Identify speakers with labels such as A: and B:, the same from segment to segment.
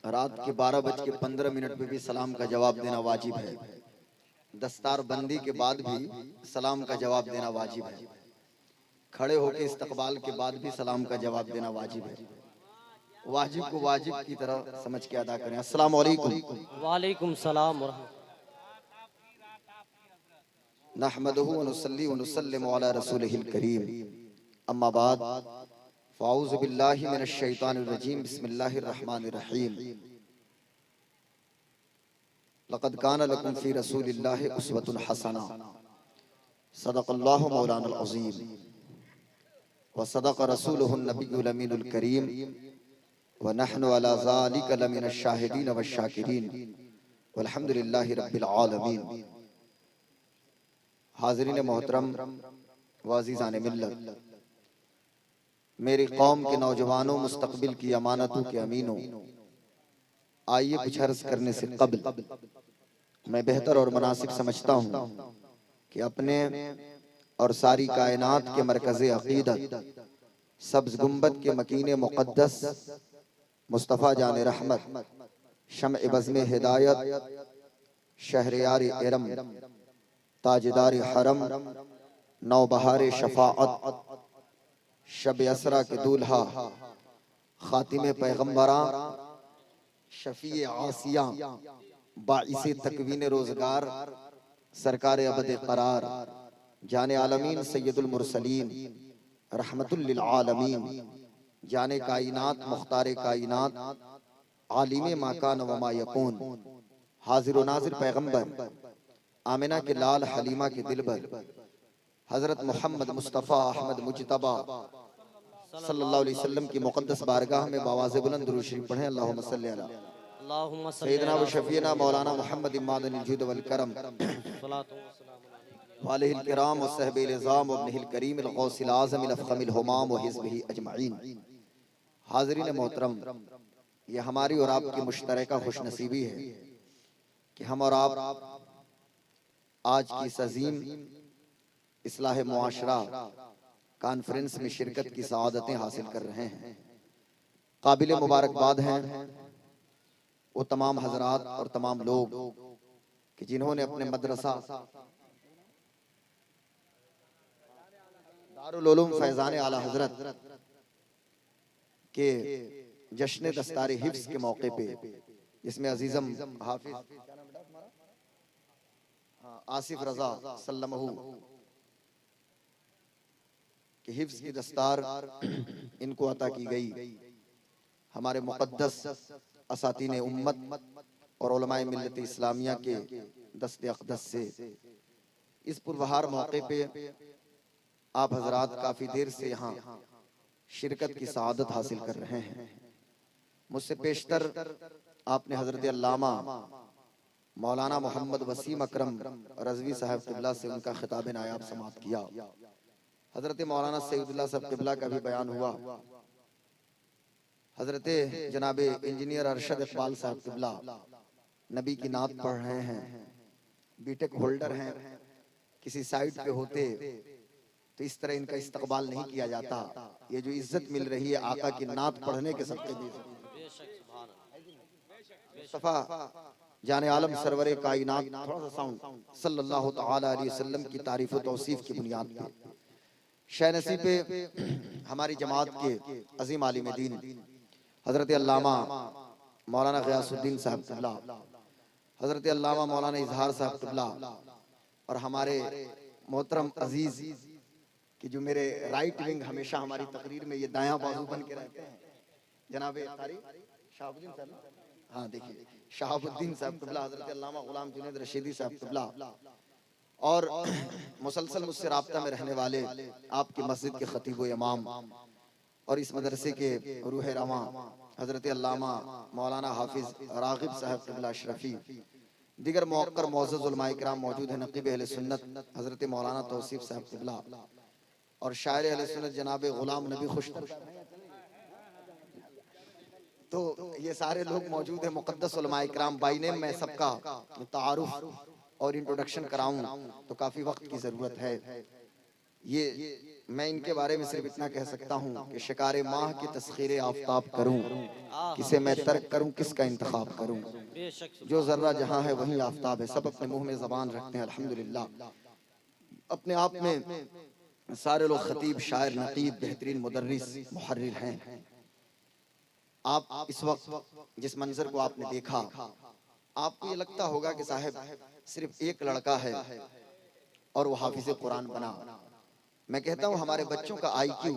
A: रात के 12:15 पे भी सलाम का जवाब देना वाजिब है। दस्तार बंदी के बाद भी सलाम का जवाब देना वाजिब है। खड़े होकर इस्तकबाल के बाद भी सलाम का जवाब देना वाजिब है। वाजिब को वाजिब की तरह समझ के अदा करें। अस्सलाम वालेकुम।
B: वालेकुम सलाम व
A: नहमदुहु व नुसल्ली व नुसल्लिमु अला रसूलिहिल करीम। अम्मा बाद फ़ाऊज़ु बिल्लाहि मिनश शैतानिर रजीम। बिस्मिल्लाहिर रहमानिर रहीम। लक़द कान लकुम फ़ी रसूलिल्लाहि उस्वतुन हसना। सदक़ल्लाहु मौलानाल अज़ीम व सदक़ रसूलुहुन नबियुल अमीनुल करीम व नहनु अला ज़ालिका लमिनश शाहिदीन वश शाकिरीन वल्हम्दुलिल्लाहि रब्बिल आलमीन। हाज़रीन मोहतरम व अज़ीज़ान मिल्लत, मेरी कौम के नौजवानों, मुस्तक़बिल की अमानतों के अमीनों, आइए कुछ अर्ज़ करने से क़ब्ल मैं बेहतर और मुनासिब समझता हूँ कि अपने और सारी कायनात के मरकज़े अक़ीदत सब्ज़ गुंबद के मकीने मुक़द्दस मुस्तफ़ा जाने रहमत, शम्अ बज़्म हिदायत, शहरयार इरम, ताजदार हरम, नौबहार शफ़ाअत, शब असरा के दूल्हा, खातिमे पैगम्बरां, शफ़ी आसिया, बाइसे तकवीन रोज़गार, सरकार अबद करार, जाने आलमीन सैयदुल मुरसलीन रहमतुल लिल आलमीन, जाने कायनात मुख्तार कायनात, आलिम माकान व मा यकून, हाजिर व नाजिर पैगम्बर, आमिना के लाल, हलीमा के दिलबर, हज़रत मोहम्मद मुस्तफ़ा अहमद मुजतबा सल्लल्लाहु अलैहि वसल्लम की मुक़द्दस बारगाह में बावाज़े बुलंद दुरूद शरीफ पढ़ें। अल्लाहुम्मा सल्ली अला
B: अल्लाहुम्मा सल्ली
A: सैयदना व
B: अला
A: शफ़ीना मौलाना मुहम्मद इमादनिल जुद वल करम
B: सलातो व सलाम अलैहि
A: वालिहिल किराम व सहबिल इज़ाम व इब्निहिल करीमिल गौसिल आज़मिल अफ़ख़मिल हुमाम व हिज़्बिही अजमईन। हाज़रीन मोहतरम, ये हमारी और आपकी मुश्तरका खुशनसीबी है कि हम और आप आज की इस अज़ीम इस्लाह मुआशरा कॉन्फ्रेंस में शिरकत की सआदतें हासिल कर रहे हैं। काबिल मुबारकबाद हैं वो तमाम हजरात और तमाम लोग कि जिन्होंने अपने मदरसा दारुल उलूम फैज़ान आला हजरत के जश्न दस्तार हिफ्स के मौके पे, जिसमें अजीजम हाफिज आसिफ रजा सल्लमहू कि हिफ्स की दस्तार इनको अता की गई। हमारे मुक़द्दस असातीन उम्मत और उलमाए मिल्लत इस्लामिया के दस्ते अक़दस से इस पुरवहार मौके पे आप हजरात काफ़ी देर से यहाँ शिरकत की सआदत हासिल कर रहे हैं। मुझसे पेशतर आपने हज़रत अल्लामा मौलाना मोहम्मद वसीम अकरम रज़वी साहब क़िबला से उनका खिताब नायाब समाअत किया। हज़रत मौलाना सैयदुल्लाह साहब क़िबला का भी बयान हुआ। हज़रत जनाब इंजीनियर अरशद इक़बाल साहब क़िबला नबी की नात पढ़ रहे हैं, बीटेक होल्डर हैं। किसी साइट पे होते तो इस तरह इनका इस्तकबाल नहीं किया जाता। ये जो इज्जत मिल रही है आका की नात पढ़ने के सबके लिए, मुस्तफ़ा जाने आलम सरवरे कायनात थोड़ा सा साउंड सल्लल्लाहु तआला अलैहि वसल्लम की तारीफ और तौसीफ की बुनियाद पे शहनसी पे हमारी जमात के अजीम आलिम दीन हज़रत अल्लामा मौलाना ग़ियासुद्दीन साहब क़िबला, हज़रत अल्लामा मौलाना इजहार साहब क़िबला और हमारे मोहतरम अजीज कि जो मेरे राइट विंग हमेशा हमारी तकरीर में ये दायां बाजू बन के रहते हैं, जनाब शहाबुद्दीन साहब, हाँ देखिए शहाबुद्दीन साहब क़िबला, हज़रत अल्लामा ग़ुलाम जुनैद रशीदी साहब क़िबला और मुसलसल मुझसे राब्ता में रहने वाले आपकी मस्जिद के खतीब व इमाम और इस मदरसे के रूह रवां हज़रत अल्लामा मौलाना हाफिज़ राग़िब साहब क़िबला अशरफ़ी, दीगर मौक़र मुअज़्ज़ज़ उलमाए किराम मौजूद हैं। नक़ीब अहले सुन्नत हज़रत मौलाना तौसीफ़ साहब क़िबला और शायर अहले सुन्नत जनाब ग़ुलाम नबी खुशतर, तो ये सारे लोग मौजूद हैं। मुक़द्दस उलमाए किराम बाई नेम मैं सबका तारुफ और इंट्रोडक्शन कराऊं तो काफ़ी वक्त की ज़रूरत है। ये मैं इनके बारे में सिर्फ इतना कह सकता हूँ कि शिकारे माह की तस्खीर आफ्ताब करूँ, किसे मैं तर्क करूँ, किसका इंतखाब करूँ।
B: बेशक
A: जो जर्रा जहाँ है वहीं आफ्ताब है। सब अपने मुंह में जबान रखते हैं, अल्हम्दुलिल्लाह। अपने आप में सारे लोग खतीब, शायर, नकीब, बेहतरीन मुदर्रिस, मुहर्रिर हैं। आप इस वक्त जिस मंजर को आपने देखा, आपको ये लगता होगा कि साहब सिर्फ एक लड़का है और वो हाफिज कुरान बना। मैं कहता हूँ हमारे बच्चों का IQ,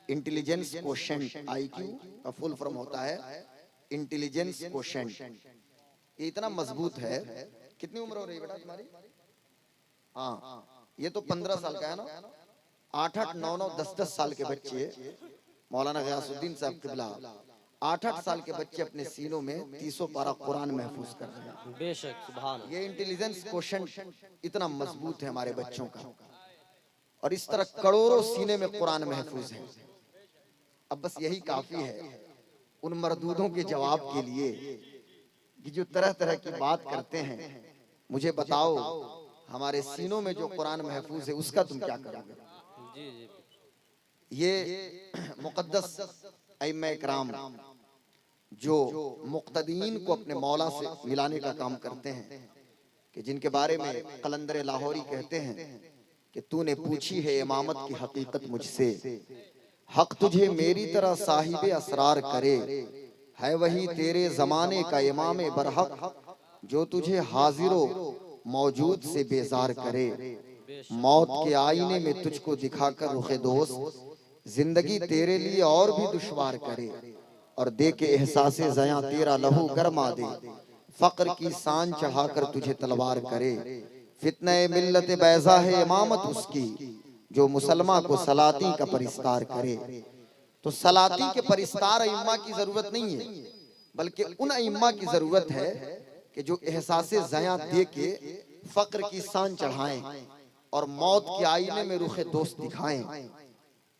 A: इंटेलिजेंस कोशेंट, IQ का फुल फॉर्म होता है इंटेलिजेंस कोशेंट, ये इतना मजबूत है। कितनी उम्र हो रही है बेटा तुम्हारी? हाँ, ये तो 15 साल का है ना। 8-8, 9-9, 10-10 साल के बच्चे, मौलाना गयासुद्दीन साहब किबला 8-8 साल के बच्चे अपने सीनों में 30 पारा कुरान महफूज कर रहे हैं।
B: बेशक सुभान
A: ये इंटेलिजेंस कोशेंट इतना मजबूत है हमारे बच्चों का, और इस तरह करोड़ों सीने में कुरान महफूज है। अब बस यही काफी है उन मरदूदों के जवाब के लिए कि जो तरह तरह की बात करते हैं। मुझे बताओ हमारे सीनों में जो कुरान महफूज है उसका तुम क्या करोगे?
B: जी जी
A: ये मुक़द्दस अइम्मा इकराम जो मुक़्तदीन को अपने मौला से मिलाने का काम करते हैं, कि जिनके बारे में कलंदर लाहौरी कहते हैं कि तूने पूछी है इमामत की हकीकत मुझसे, हक तुझे मेरी तरह साहिबे असरार करे, है वही तेरे जमाने का इमाम बरहक जो तुझे हाजिरो मौजूद से बेजार करे। मौत के आईने में तुझको दिखाकर रुखे दोस्त जिंदगी तेरे लिए और भी दुश्वार करे, और दे के एहसासे ज़या तेरा लहू गरमा दे, फक्र की शान चढ़ाकर तुझे तलवार करे। फितने मिल्लत बैजा है इमामत उसकी जो मुसलमान को सलाती का परिस्तार करे। तो सलाती के परिस्तार अइम्मा की जरूरत नहीं है, बल्कि उन अइम्मा की जरूरत है कि जो एहसासे ज़या दे के फक्र की शान चढ़ाएं और मौत के आईने में रुखे दोस्त दिखाएं।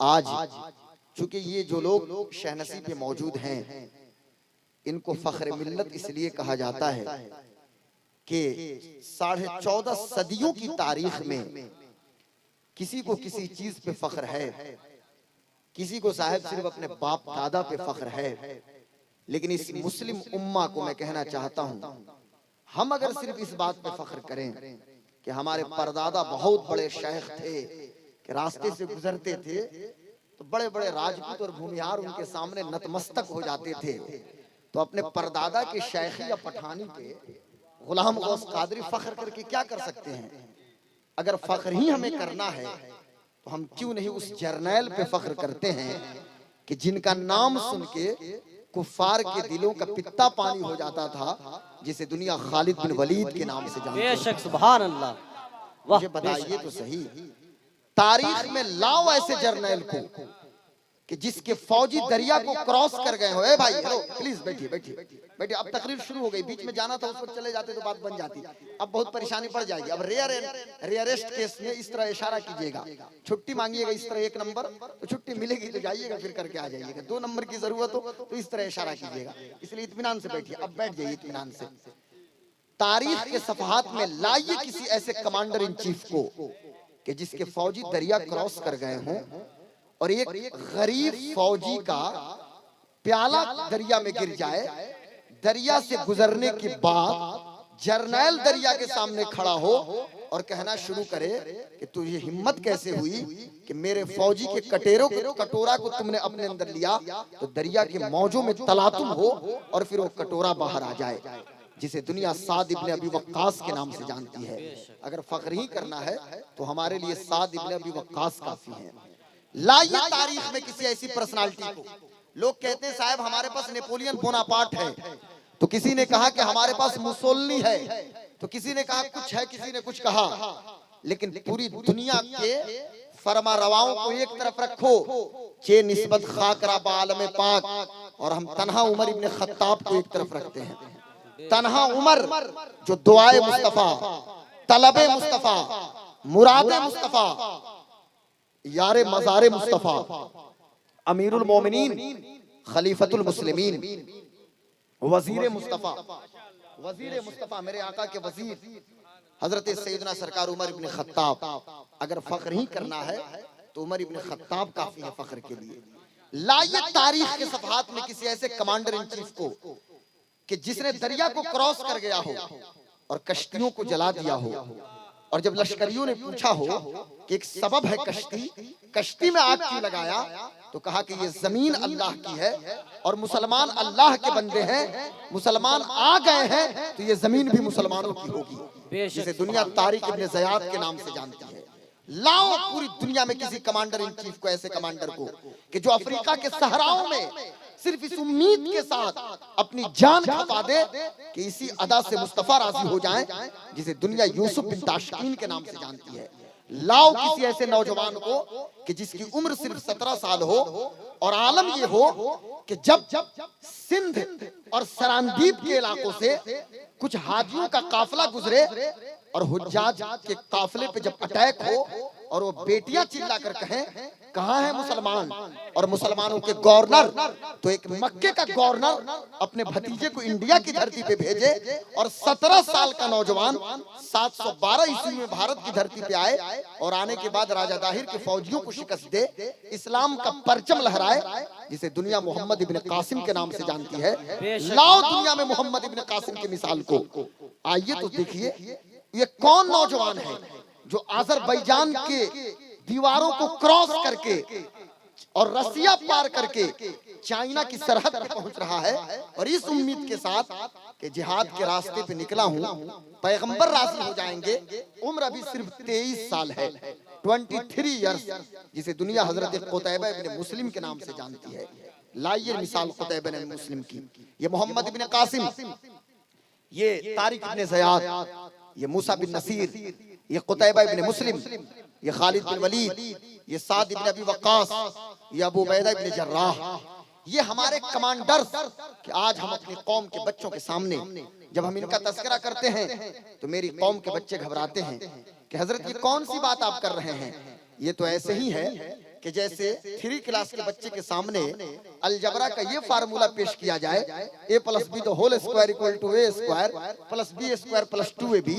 A: आज चूंकि ये जो लोग शहनसी पे मौजूद हैं, इनको फख्र मिल्लत इसलिए कहा जाता है कि 14.5 सदियों की तारीख में किसी को किसी चीज पे फख्र है, किसी को साहब सिर्फ अपने बाप दादा पे फख्र है। लेकिन इस मुस्लिम उम्मा को मैं कहना चाहता हूं, हम अगर सिर्फ इस बात पे फख्र करें कि हमारे परदादा बहुत बड़े शेख थे कि रास्ते से गुजरते थे तो बड़े बड़े राजपूत और भूमिहार उनके सामने नतमस्तक हो जाते थे, तो अपने परदादा के शेखी या पठानी पे गुलाम गौस कादरी फख्र करके क्या कर सकते हैं? अगर फख्र ही हमें करना है तो हम क्यों नहीं उस जर्नैल पे फख्र करते हैं कि जिनका नाम सुन के कुफार के दिलों का पित्ता पानी हो जाता था, जिसे दुनिया खालिद बिन वलीद के नाम से जानती है।
B: बेशक सुभान अल्लाह। वाह,
A: मुझे बताइए तो सही, तारीख में लाओ ऐसे जर्नैल को कि जिसके फौजी दरिया को क्रॉस कर गए हो। ए भाई हेलो प्लीज बैठिए बैठिए बैठिए, अब तकरीर शुरू हो गई, बीच में जाना था उस वक्त चले जाते तो बात बन जाती, अब बहुत परेशानी पड़ जाएगी। अब रेयरेस्ट केस में इस तरह इशारा कीजिएगा, छुट्टी मांगिएगा इस तरह 1 नंबर तो छुट्टी मिलेगी तो जाइएगा, फिर करके आ जाइएगा। 2 नंबर की जरूरत हो तो इस तरह इशारा कीजिएगा। इसलिए इत्मीनान से बैठिए, अब बैठ जाइए इत्मीनान से। तारीख के सफहात में लाइए किसी ऐसे कमांडर इन चीफ को कि जिसके फौजी दरिया क्रॉस कर गए हों और एक गरीब फौजी का प्याला दरिया में गिर जाए, दरिया से गुजरने के बाद जर्नैल दरिया के सामने खड़ा हो और कहना शुरू करे कि तुझे हिम्मत कैसे हुई कि मेरे फौजी के कटोरा को तुमने अपने अंदर लिया, तो दरिया के मौजों में तलातुम हो और फिर वो कटोरा बाहर आ जाए, जिसे दुनिया साद इब्ने अबी वक्कास के नाम से जानती है। अगर फख्र ही करना है तो हमारे लिए साद इब्ने अबी वक्कास काफी है। लाइए तारीख में किसी ऐसी पर्सनालिटी को। लोग कहते हैं साहब हमारे पास नेपोलियन बोनापार्ट है, तो किसी ने कहा कि हमारे पास मुसोलिनी है, तो किसी ने कहा कुछ है, किसी ने कुछ कहा। लेकिन पूरी दुनिया के फरमा रवाओं को एक तरफ रखो, चे निस्बत खाकरा बालम पाक, और हम तन्हा उमर इब्ने खत्ताब को एक तरफ रखते हैं। तन्हा उमर जो दुआए मुस्तफा, तलबे मुस्तफा, मुरादे मुस्तफा, यारे मज़ारे मुस्तफा, अमीरुल मोमिनीन, खलीफतुल मुस्लिमीन, वजीर मुस्तफा, मेरे आका के वजीर हजरत सैयदना सरकार उमर इब्ने खत्ताब। अगर फख्र ही करना है तो तो उमर इब्न खत्ताब काफी है फख्र के लिए। लाइए तारीख के सफहात में किसी ऐसे कमांडर इन चीफ को कि जिसने दरिया को क्रॉस कर गया हो और कश्तियों को जला दिया हो, और जब लश्करियों ने पूछा हो कि एक सबब है कश्ती में आग क्यों लगाया, तो कहा कि ये जमीन अल्लाह की है और मुसलमान अल्लाह के बंदे हैं, मुसलमान आ गए हैं तो ये जमीन भी मुसलमानों की होगी, जिसे दुनिया तारिक इब्न ज़ियाद के नाम से जानती है। लाओ पूरी दुनिया में किसी कमांडर इन चीफ को, ऐसे कमांडर को कि जो अफ्रीका के सहराओं में सिर्फ इस उम्मीद के साथ अपनी जान खपा दे कि इसी अदा से मुस्तफा राजी हो जाएं, जिसे दुनिया यूसुफ बिन ताशकीन के नाम से जानती है। लाओ किसी ऐसे नौजवान को कि जिसकी उम्र सिर्फ 17 साल हो और आलम ये हो कि जब सिंध और सरांदीप के इलाकों से कुछ हाजियों का काफिला गुजरे और हुज्जाज के काफिले पे जब अटैक हो और वो बेटियां चिल्ला कर कहें कहां है मुसलमान, और मुसलमानों के गवर्नर, तो एक मक्के का गवर्नर अपने भतीजे को इंडिया की धरती पे भेजे और 17 साल का नौजवान 712 ईस्वी में भारत की धरती पे आए और आने के बाद राजा दाहिर के फौजियों को शिकस्त दे, इस्लाम का परचम लहराए, जिसे दुनिया मोहम्मद इब्न कासिम के नाम से जानती है। लाओ दुनिया में मोहम्मद इब्न कासिम की मिसाल को। आइए तो देखिए ये कौन नौजवान है जो अजरबैजान के दीवारों को क्रॉस करके और रसिया पार करके चाइना की सरहद पर पहुंच रहा है, और इस उम्मीद के साथ कि जिहाद के रास्ते पे निकला हूं, पैगंबर राजी हो जाएंगे। उम्र अभी सिर्फ 23 साल है, 23 इयर्स, जिसे दुनिया हजरत कुतैबा इब्न मुस्लिम के नाम से जानती है। लाइए मिसाल कुतैबा इब्न मुस्लिम की। ये मोहम्मद इब्न कासिम, ये तारिक इब्न ज़ियाद, ये मूसा बिन नसीर, ये कुतैबा इब्न मुस्लिम, ये खालिद बिन वलीद, ये साद इब्न अबी वक्कास, ये अबू उबैदा इब्न जर्राह, ये हमारे कमांडर्स कि आज हम अपनी कौम के बच्चों के सामने जब हम इनका तस्करा करते हैं तो मेरी कौम के बच्चे घबराते हैं कि हजरत ये कौन सी बात आप कर रहे हैं। ये तो ऐसे ही है कि जैसे 3 क्लास के बच्चे के सामने अलजबरा का ये फार्मूला पेश किया जाए, a + b whole square equal to a square plus b square plus 2ab,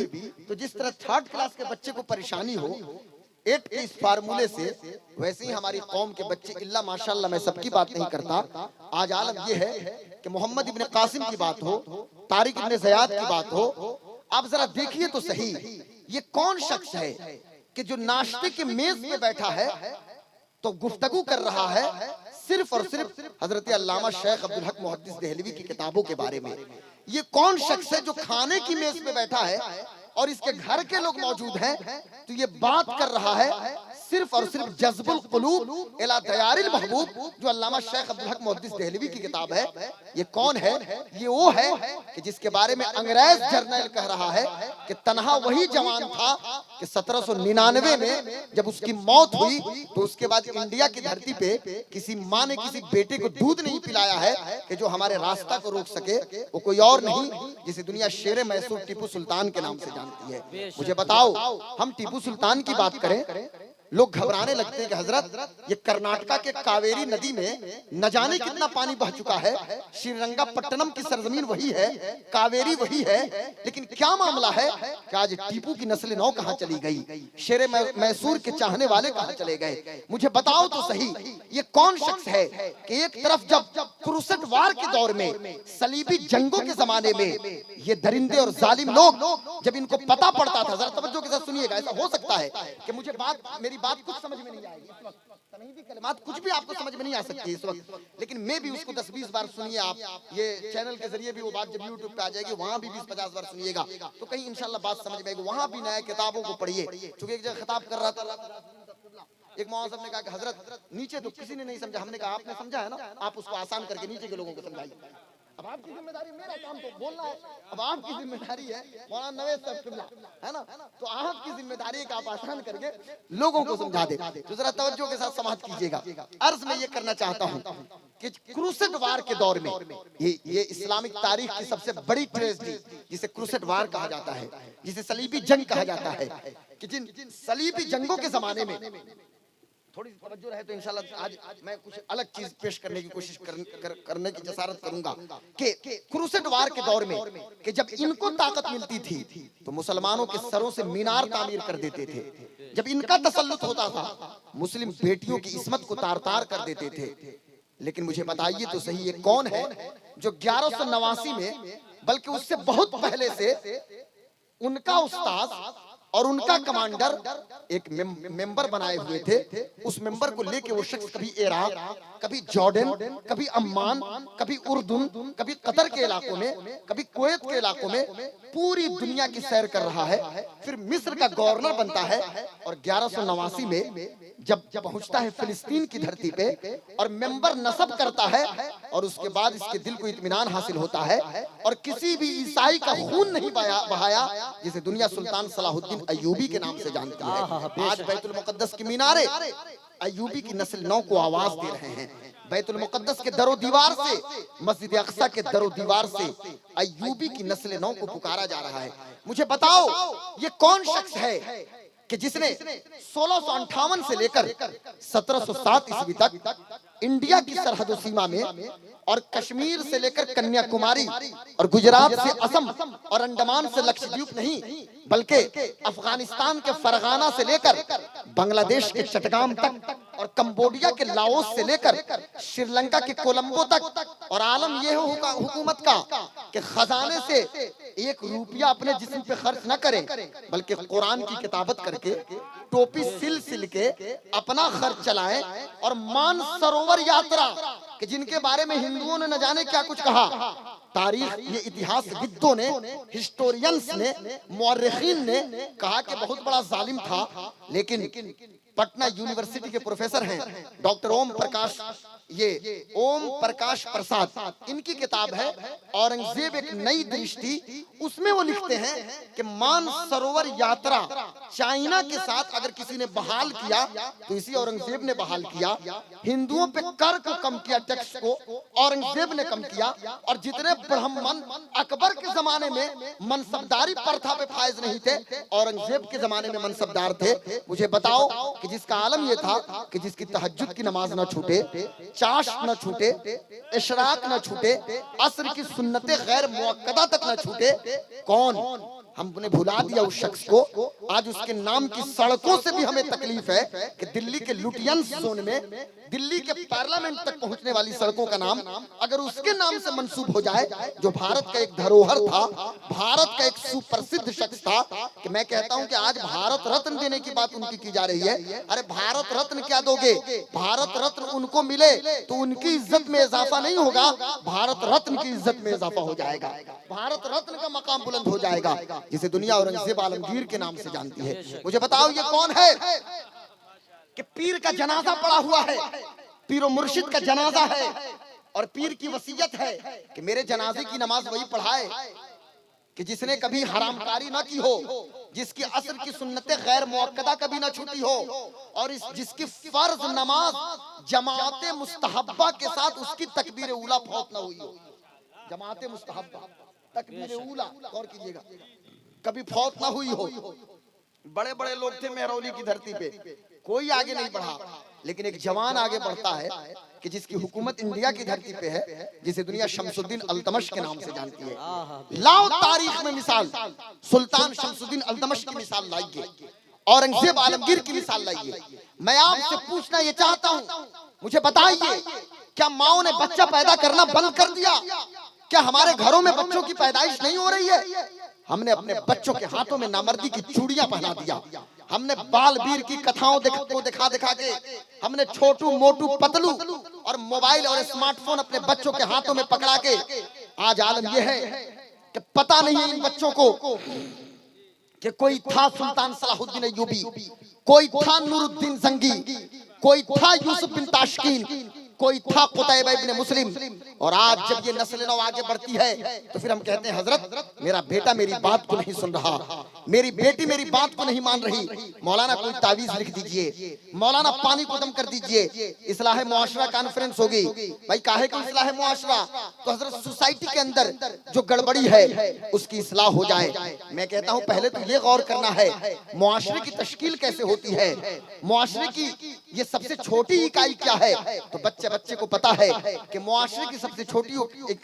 A: तो जिस तरह 3rd क्लास के बच्चे को परेशानी हो 8 के इस फार्मूले से, वैसे ही हमारी कौम के बच्चे, इल्ला माशाल्लाह मैं सबकी बात नहीं करता, आज आलम ये है कि मोहम्मद इब्न कासिम की बात हो, तारिक इब्न ज़ियाद की बात हो, आप जरा देखिए तो सही ये कौन शख्स है कि जो नाश्ते के मेज पे बैठा है तो गुफ्तगू कर रहा है सिर्फ और सिर्फ हजरत अल्लामा शेख अब्दुल हक मुहद्दिस देहलवी की किताबों के बारे में। ये कौन शख्स है जो खाने की मेज पे बैठा है और इसके घर के लोग मौजूद हैं, तो ये बात कर रहा है सिर्फ और सिर्फ जज्बुल कुलूब इला दयारिल महबूब, जो अल्लामा शेख अब्दुल हक मुहद्दिस देहलवी की किताब है। ये कौन है? ये वो है कि जिसके बारे में अंग्रेज जर्नल कह रहा है कि तन्हा वही जवान था कि 1799 में जब उसकी मौत हुई तो उसके बाद इंडिया की धरती पे किसी माँ ने किसी बेटे को दूध नहीं पिलाया है कि जो हमारे रास्ता को रोक सके, वो कोई और नहीं जिसे दुनिया शेर मैसूर टीपू सुल्तान के नाम से जानती है। मुझे बताओ, हम टीपू सुल्तान की बात करें, लोग घबराने लगते हैं कि हजरत ये कर्नाटका के कावेरी नदी में न जाने कितना पानी बह चुका है, श्रीरंगपट्टनम की सरजमीन वही है, कावेरी वही है, लेकिन क्या मामला है कि आज टीपू की नस्ल नौ कहां चली गई, शेर मैसूर के चाहने वाले कहां चले गए? मुझे बताओ तो सही, ये कौन शख्स है कि एक तरफ जब क्रूसेड वार के दौर में, सलीबी जंगों के जमाने में ये दरिंदे और जालिम लोग जब इनको पता पड़ता था, जरा तवज्जो के साथ सुनिएगा, ऐसा हो सकता है कि मुझे मेरी बात कुछ समझ में नहीं आएगी इस वक्त, तनहीदी कलिमात कुछ भी आपको समझ में नहीं आ सकती इस वक्त, लेकिन मैं भी उसको 10-20 बार सुनिए आप, ये चैनल के जरिए भी वो बात जब YouTube पे आ जाएगी वहां भी 20-50 बार सुनिएगा तो कहीं इंशाल्लाह बात समझ में आएगी। वहां भी नया किताबों को पढ़िए, क्योंकि एक जगह खिताब कर रहा था, एक मौलाना साहब ने कहा कि हजरत नीचे तो किसी ने नहीं समझा, हमने कहा आपने समझा है ना, आप उसको आसान करके नीचे के लोगों को समझाइए। अब आपकी जिम्मेदारी, मेरा काम तो बोलना है, अब आपकी जिम्मेदारी है मौलाना नवेद साहब किबला, है ना, तो आपकी जिम्मेदारी है कि आप आसान करके लोगों को समझा दे। तो जरा तवज्जो के साथ समाप्त कीजिएगा। अर्ज में ये करना चाहता हूं कि क्रूसेड वार के दौर में ये इस्लामिक तारीख की सबसे बड़ी ट्रेजेडी, जिसे क्रूसेड वार कहा जाता है, जिसे सलीबी जंग कहा जाता है, कि जिन सलीबी जंगों के जमाने में थोड़ी सी तवज्जो रहे तो इंशाल्लाह आज मैं कुछ अलग चीज पेश करने की कोशिश करने की जसारत करूंगा कि क्रूसेड वार के दौर में कि जब इनको ताकत मिलती थी तो मुसलमानों के सरों से मीनार तामीर कर देते थे। जब इनका तसल्लुत होता था मुस्लिम बेटियों की इस्मत को तार तार कर देते थे। लेकिन मुझे बताइए तो सही, ये कौन है जो 1189 में बल्कि उससे बहुत पहले से उनका उस्ताद और उनका कमांडर एक मेंबर बनाए हुए थे। उस मेंबर को लेके वो शख्स कभी इराक, कभी जॉर्डन, कभी अम्मान, कभी उर्दून, कभी कतर के इलाकों में, कभी कुवैत के इलाकों में पूरी दुनिया की सैर कर रहा है। फिर मिस्र का गवर्नर बनता है और 1189 में जब पहुंचता है फिलिस्तीन की धरती पे और मेंबर नस्ब करता है और उसके बाद इसके दिल को इत्मीनान हासिल होता है और किसी भी ईसाई का खून नहीं बहाया, जिसे दुनिया सुल्तान सलाहुद्दीन अय्यूबी के नाम से जानती है। आज बैतुल मुकद्दस की मीनारे अय्यूबी की नस्ल नौ को आवाज दे रहे हैं। बैतुल मुकद्दस के दरो दीवार से, मस्जिद अक्सा के दरो दीवार से अय्यूबी की नस्ल नौ को पुकारा जा रहा है। मुझे बताओ ये कौन शख्स है कि जिसने 1658 से लेकर 1707 ईस्वी तक इंडिया की सरहद सीमा में और कश्मीर से लेकर कन्याकुमारी और गुजरात से असम और अंडमान से लक्षद्वीप नहीं बल्कि अफगानिस्तान के फरगाना से लेकर बांग्लादेश के चटगाम तक और कंबोडिया के लाओस से लेकर श्रीलंका के कोलंबो तक, और आलम यह होगा हुकूमत का कि खजाने से 1 रुपया अपने जिस्म पे खर्च न करें बल्कि कुरान की किताबत करके टोपी सिल सिल के अपना खर्च चलाएं और मान सरोवर यात्रा कि जिनके बारे में हिंदुओं ने न जाने क्या कुछ कहा। तारीख ये इतिहासविदों ने, हिस्टोरियंस ने, मुअर्रिखीन ने कहा कि बहुत बड़ा जालिम था, लेकिन पटना यूनिवर्सिटी के प्रोफेसर हैं डॉक्टर ओम प्रकाश, ये ओम प्रकाश प्रसाद, इनकी किताब है औरंगजेब एक नई दृष्टि। उसमें वो लिखते हैं कि मान सरोवर यात्रा चाइना के साथ अगर किसी ने बहाल किया तो इसी औरंगजेब ने बहाल किया। हिंदुओं पे कर को कम किया, टैक्स को औरंगजेब ने कम किया। और जितने ब्राह्मण अकबर के जमाने में मनसबदारी प्रथा पे फायज नहीं थे, औरंगजेब के जमाने में मनसबदार थे। मुझे बताओ कि जिसका आलम यह था कि जिसकी तहज्जुद की नमाज न छूटे, चाश न छूटे, इशराक न छूटे, असर की सुन्नतें गैर मुअक्कदा तक न छूटे, कौन? हमने भुला दिया उस शख्स को। आज उसके नाम की सड़कों से भी हमें तकलीफ है कि दिल्ली के लुटियंस जोन में, दिल्ली के पार्लियामेंट तक पहुंचने वाली सड़कों का नाम अगर उसके नाम से मंसूब हो जाए, जो भारत का एक धरोहर था, भारत का एक सुप्रसिद्ध शख्स था, कि मैं कहता हूं कि आज भारत रत्न देने की बात उनकी की जा रही है। अरे भारत रत्न क्या दोगे? भारत रत्न उनको मिले तो उनकी इज्जत में इजाफा नहीं होगा, भारत रत्न की इज्जत में इजाफा हो जाएगा, भारत रत्न का मकाम बुलंद हो जाएगा, जिसे दुनिया औरंगजेब आलमगीर के नाम से जानती है। मुझे बताओ ये कौन है कि पीर का जनाजा पड़ा हुआ है, पीरो मुर्शिद का जनाजा है और पीर की वसीयत है कि मेरे जनाजे की नमाज वही पढ़ाए कि जिसने कभी हरामकारी ना की हो, जिसकी असर की सुन्नतें गैर मुअक्कदा कभी ना छूटी हो, और जिसकी फर्ज नमाज जमाते मुस्तहब्बा के साथ उसकी तकबीर उला फौत ना हुई हो। जमाते मुस्तहब्बा तकबीर उला, गौर कीजिएगा, कभी फौत ना हुई हो। बड़े बड़े लोग थे मेहरौली की धरती पे, कोई आगे नहीं बढ़ा, लेकिन एक जवान आगे बढ़ता है कि जिसकी हुकूमत इंडिया की धरती पे है, जिसे दुनिया शमसुद्दीन अल्तमश के नाम से जानती है। लाओ तारीख में मिसाल, सुल्तान शमसुद्दीन अल्तमश की मिसाल लाइए, औरंगजेब आलमगीर की मिसाल लाइए। मैं आपसे पूछना ये चाहता हूँ, मुझे बताइए क्या माओ ने बच्चा पैदा करना बंद कर दिया? क्या हमारे घरों में बच्चों की पैदाइश नहीं हो रही है? हमने अपने बच्चों के हाथों में नामर्दी की चूड़ियां पहना दिया, हमने बालवीर की कथाओं को दिखा के, हमने छोटू मोटू पतलू और मोबाइल और स्मार्टफोन अपने बच्चों के हाथों में पकड़ा के। आज आलम यह है कि पता नहीं इन बच्चों को कि कोई था सुल्तान सलाहुद्दीन अय्यूबी, कोई था नूरुद्दीन जंगी, कोई था यूसुफ बिन ताशकीन, कोई था कुतैबा इब्न मुस्लिम। और आज जब ये नस्ल नौ आगे बढ़ती है तो फिर हम कहते हैं हजरत मेरा बेटा मेरी बात को नहीं सुन रहा, मेरी बेटी मेरी बात को नहीं मान रही। मौलाना कोई तावीज लिख दीजिए, मौलाना पानी को दम कर दीजिए, इस्लाह मुआशरा कॉन्फ्रेंस होगी। भाई काहे को इस्लाह मुआशरा? तो हजरत सोसाइटी के अंदर जो गड़बड़ी है उसकी इस्लाह हो जाए। मैं कहता हूं पहले तो ये गौर करना है मुआशरे की तश्कील कैसे होती है, मुआशरे की ये सबसे छोटी इकाई क्या है? तो बच्चे बच्चे को पता है कि मुआशरे की सबसे छोटी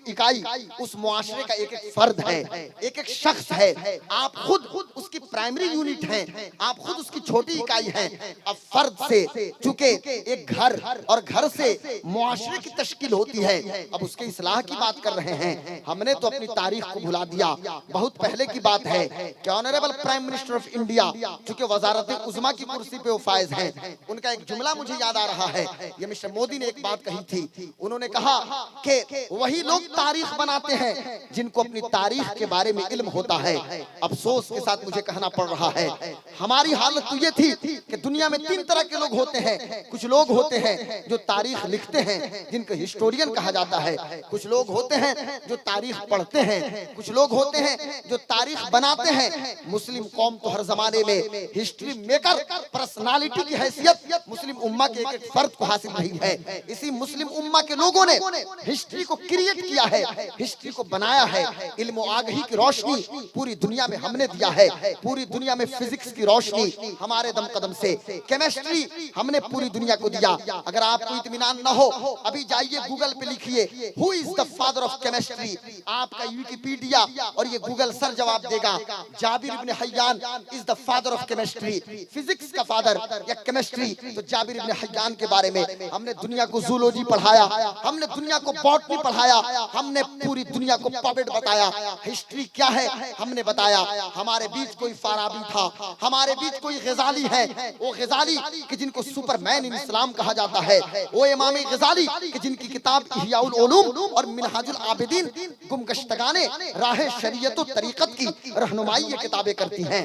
A: इकाई उस मुआशरे का एक एक फर्द है, एक एक शख्स है। आप खुद उसकी प्राइमरी यूनिट हैं, आप खुद उसकी छोटी इकाई हैं। अब फर्द से चूंकि एक घर और घर से मुआशरे की तश्कील होती है, अब उसके इस्लाह की बात कर रहे हैं। हमने तो अपनी तारीख को भुला दिया। बहुत पहले की बात है कि honourable prime minister of India, चूंकि वजारत उज़्मा की कुर्सी पे वो फायज हैं, उनका एक जुमला मुझे याद आ रहा है। ये मिस्टर मोदी ने एक बात कही थी। उन्होंने कहा कि वही लोग तारीख बनाते हैं जिनको अपनी तारीख के बारे में इल्म होता है। अफसोस के साथ मुझे कहना पड़ रहा है, हमारी हालत तो ये थी कि दुनिया में 3 तरह के लोग होते हैं। कुछ लोग होते हैं जो तारीख लिखते हैं, जिनको हिस्टोरियन कहा जाता है। कुछ लोग होते हैं जो तारीख पढ़ते हैं। कुछ लोग होते हैं जो तारीख बनाते हैं। मुस्लिम कौम तो हर जमाने में हिस्ट्री मेकर पर्सनालिटी की हैसियत मुस्लिम उम्मा के एक एक फर्द को हासिल रही है। इसी मुस्लिम उम्मा के लोगों ने हिस्ट्री को क्रिएट किया है, हिस्ट्री को बनाया है। इल्म व आगही की रोशनी पूरी दुनिया में हमने दिया है। पूरी दुनिया में फिजिक्स की रोशनी हमारे दम कदम से, केमिस्ट्री हमने पूरी दुनिया को दिया। अगर आपको इत्मीनान न हो, अभी जाइए गूगल पे लिखिए who is the father of chemistry. आपका विकिपीडिया और ये गूगल सर जवाब देगा, Jabir ibn Hayyan is the father of chemistry. Physics का फादर या केमिस्ट्री तो जाबिर इब्न हय्यान के बारे में हमने दुनिया को जूलॉजी पढ़ाया, हमने दुनिया को बॉटनी पढ़ाया, हमने पूरी दुनिया को पॉपेट बताया। हिस्ट्री क्या है हमने बताया। हमारे बीच कोई फाराबी था, हमारे बीच कोई गजाली है, वो गजाली कि जिनको सुपरमैन इन इस्लाम कहा जाता है, वो इमाम गजाली कि जिनकी किताब इह्याउल उलूम और मिनहाजुल आबिदीन गुमगश्तगाने राह शरीयत और तरीकत की रहनुमाई ये किताबें करती हैं।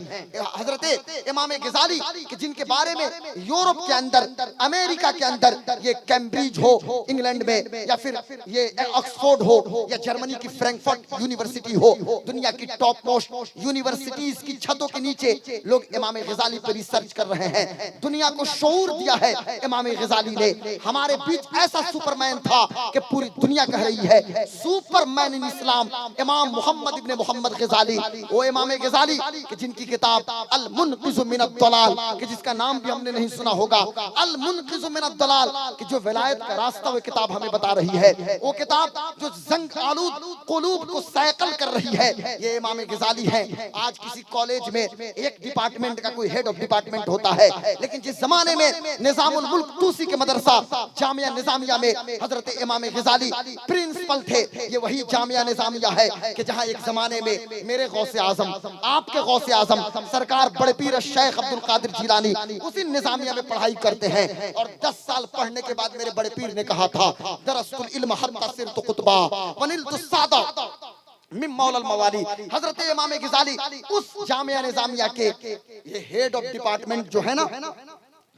A: हजरत इमाम गजाली कि जिनके बारे में यूरोप के अंदर, अमेरिका के अंदर, ये कैम्ब्रिज हो इंग्लैंड में, या फिर ये ऑक्सफोर्ड हो, या जर्मनी की फ्रैंकफर्ट यूनिवर्सिटी हो, दुनिया की टॉप मोस्ट यूनिवर्सिटीज की छतों के नीचे लोग इमाम गजाली पर रिसर्च कर रहे हैं। दुनिया को शऊर दिया है इमाम गजाली ने। हमारे बीच ऐसा सुपरमैन था कि पूरी दुनिया कह रही है सुपरमैन इन इस्लाम इमाम मोहम्मद इब्ने मोहम्मद गजाली। वो इमाम गजाली कि जिनकी किताब अल मुनक़िज़ु मिन अद-दलाल, कि जिसका नाम भी हमने नहीं सुना होगा, अल मुनक़िज़ु मिन अद-दलाल, कि जो विलायत का रास्ता वो किताब हमें बता रही है। वो किताब जो जंग आलूद कुलूब को सैकल कर रही है, ये इमाम गजाली है। आज किसी कॉलेज में एक डिपार्टमेंट का कोई हेड ऑफ डिपार्टमेंट होता है, लेकिन जिस जमाने में निजामुल मुल्क तूसी के मदरसा जामिया निजामिया में हजरत इमाम गजाली प्रिंसिपल थे, ये वही जामिया निजामिया है कि जहां एक जमाने में मेरे गौसे आजम, आपके गौसे आजम सरकार बड़े पीर शेख अब्दुल कादिर जिलानी उसी निजामिया में पढ़ाई करते हैं। और 10 साल पढ़ने के बाद मेरे बड़े पीर ने कहा था, दरस्तुल इल्म हत्ता सिरतु कुतबा वनिलतु सादा मिन मौलल मवाली। हजरत इमाम गजाली उस जामिया निजामिया के ये हेड ऑफ डिपार्टमेंट जो है ना,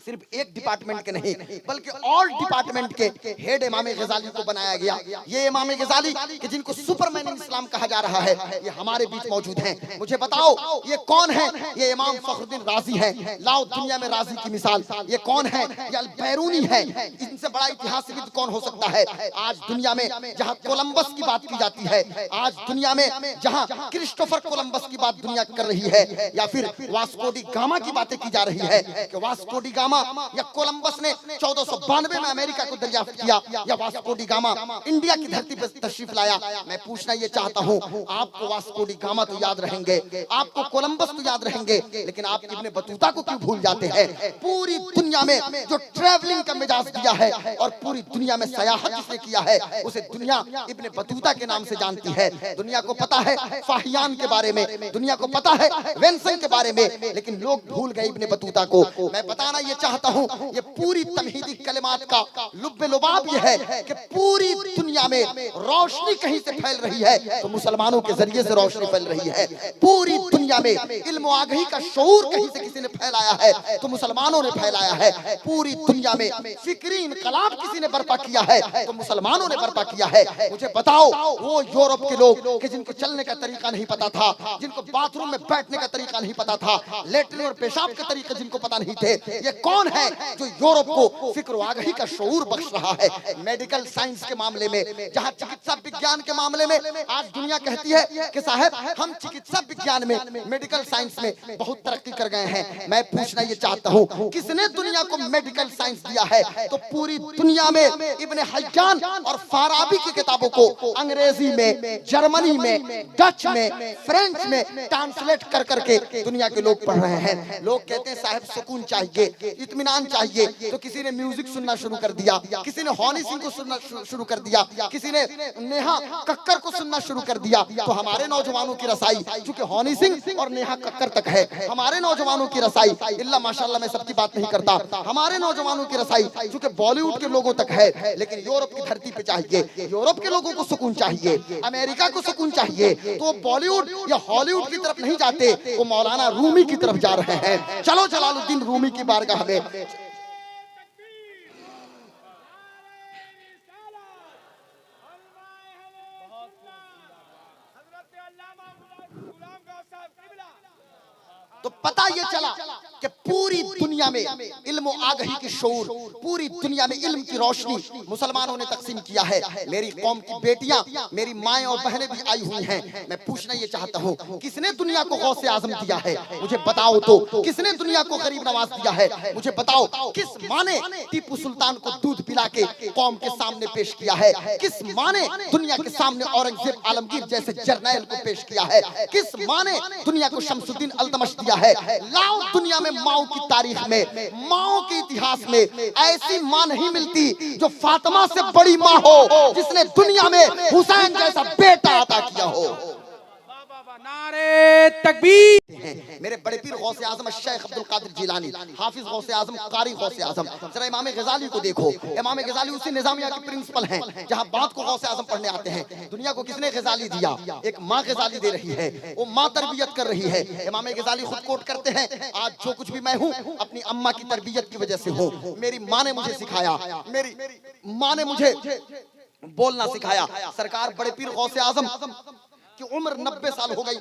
A: सिर्फ एक डिपार्टमेंट के नहीं बल्कि ऑल डिपार्टमेंट के हेड इमाम गजाली को बनाया गया। ये इमाम गजाली कि जिनको सुपरमैन इन इस्लाम कहा जा रहा है, ये हमारे बीच मौजूद हैं। मुझे बताओ ये कौन है? ये इमाम फखरुद्दीन राजी हैं। लाओ दुनिया में राजी की मिसाल। ये कौन है? ये अल बैरूनी है। इनसे बड़ा इतिहासविद कौन हो सकता है? आज दुनिया में जहां कोलंबस की बात की जाती है, आज दुनिया में जहां क्रिस्टोफर कोलंबस की बात दुनिया कर रही है, या फिर वास्को डी गामा की बातें की जा रही है कि वास्को डी गामा या कोलंबस ने 1492 में अमेरिका को दरियाफ्त किया, या वास्को डी गामा इंडिया की धरती पर तशरीफ लाया। मैं पूछना ये चाहता हूं, आपको वास्को डी गामा तो याद रहेंगे, आपको कोलंबस तो याद रहेंगे, लेकिन आप इब्ने बतूता को क्यों भूल जाते हैं? पूरी दुनिया में जो ट्रैवलिंग का मिजाज दिया है और पूरी दुनिया में सयाहत जिसने किया है, उसे दुनिया इब्ने बतूता के नाम से जानती है। दुनिया को पता है फाहियान के बारे में, दुनिया को पता है वेंसन के बारे में, लेकिन लोग भूल गए इब्ने बतूता को। मैं बताना ये चाहता हूं, ये पूरी तमहीदी कलिमात का लुब्बे लुबाब ये है कि पूरी दुनिया में रोशनी कहीं से फैल रही है तो मुसलमानों के जरिए से रोशनी फैल रही है। पूरी दुनिया में इल्म व आगही का शऊर कहीं से किसी ने फैलाया है तो मुसलमानों ने फैलाया है। पूरी दुनिया में फिक्री इनकलाब किसी ने बर्पा किया है तो मुसलमानों ने बर्पा किया है। मुझे बताओ वो यूरोप के लोग कि जिनको चलने का तरीका नहीं पता था, जिनको बाथरूम में बैठने का तरीका नहीं पता था, लेटरिन और पेशाब के तरीके जिनको पता नहीं थे, ये कौन है जो यूरोप को फिक्र आगही का शऊर बख्श रहा है? मेडिकल साइंस के मामले में, जहां चिकित्सा विज्ञान के मामले में आज दुनिया कहती है कि साहब हम चिकित्सा विज्ञान में मेडिकल साइंस में बहुत तरक्की कर गए हैं। मैं पूछना ये चाहता हूँ, किसने दुनिया को मेडिकल साइंस दिया है? तो पूरी दुनिया में इब्ने हज्जान और फाराबी की किताबों को अंग्रेजी में, जर्मनी में, डच में, फ्रेंच में ट्रांसलेट कर करके दुनिया के लोग पढ़ रहे हैं। लोग कहते हैं साहब सुकून चाहिए, इत्मीनान चाहिए, तो किसी ने म्यूजिक सुनना शुरू कर दिया, किसी ने हनी सिंह को सुनना शुरू कर दिया, किसी ने नेहा कक्कर को सुनना शुरू कर दिया। तो हमारे नौजवानों की रसाई चूंकि हनी सिंह और नेहा कक्कर तक है, हमारे नौजवानों की रसाई इल्ला माशाल्लाह, मैं सबकी बात नहीं करता, हमारे नौजवानों की रसाई चूंकि बॉलीवुड के लोगों तक है, लेकिन यूरोप की धरती पे चाहिए। यूरोप के लोगों को सुकून चाहिए, अमेरिका को सुकून चाहिए, तो बॉलीवुड या हॉलीवुड की तरफ नहीं जाते, वो मौलाना रूमी की तरफ जा रहे हैं। चलो जलालुद्दीन रूमी की बारगाह में तो पता ये चला कि पूरी दुनिया में इल्म और आगही की शऊर, पूरी दुनिया में इल्म की रोशनी मुसलमानों ने तकसीम किया है। मेरी कौम की बेटियां, मेरी माएं और बहनें भी आई हुई हैं। मैं पूछना ये चाहता हूँ, किसने दुनिया को गौसे आजम दिया है? मुझे बताओ तो, किसने दुनिया को गरीब नवाज दिया है? मुझे बताओ, किस माँ ने टीपू सुल्तान को दूध पिला के कौम के सामने पेश किया है? किस माँ ने दुनिया के सामने औरंगजेब आलमगीर जैसे जर्नैल को पेश किया है? किस माँ ने दुनिया को शमसुद्दीन अल्तमश दिया है? लाओ दुनिया में माओ की तारीख में, माओ के इतिहास में ऐसी मां नहीं मिलती जो फातिमा से बड़ी मां हो, जिसने दुनिया में हुसैन जैसा बेटा अता किया हो।
C: नारे तकबीर।
A: मेरे बड़े पीर गौसे आजम शेख अब्दुल कादिर जिलानी, हाफिज गौसे आजम, कारी गौसे आजम, जरा इमाम गजाली को देखो। इमाम गजाली उसी निजामिया के प्रिंसिपल हैं जहां बात को गौसे आजम पढ़ने आते हैं। दुनिया को किसने गजाली दिया? एक माँ गजाली दे रही है, वो माँ तरबियत कर रही है। इमाम गजाली खुद कोट करते हैं, आज जो कुछ भी मैं हूँ अपनी अम्मा की तरबियत की वजह से हूँ। मेरी माँ ने मुझे सिखाया, मेरी माँ ने मुझे बोलना सिखाया। सरकार बड़े पीर गौसे आजम की उम्र 90 साल हो गई,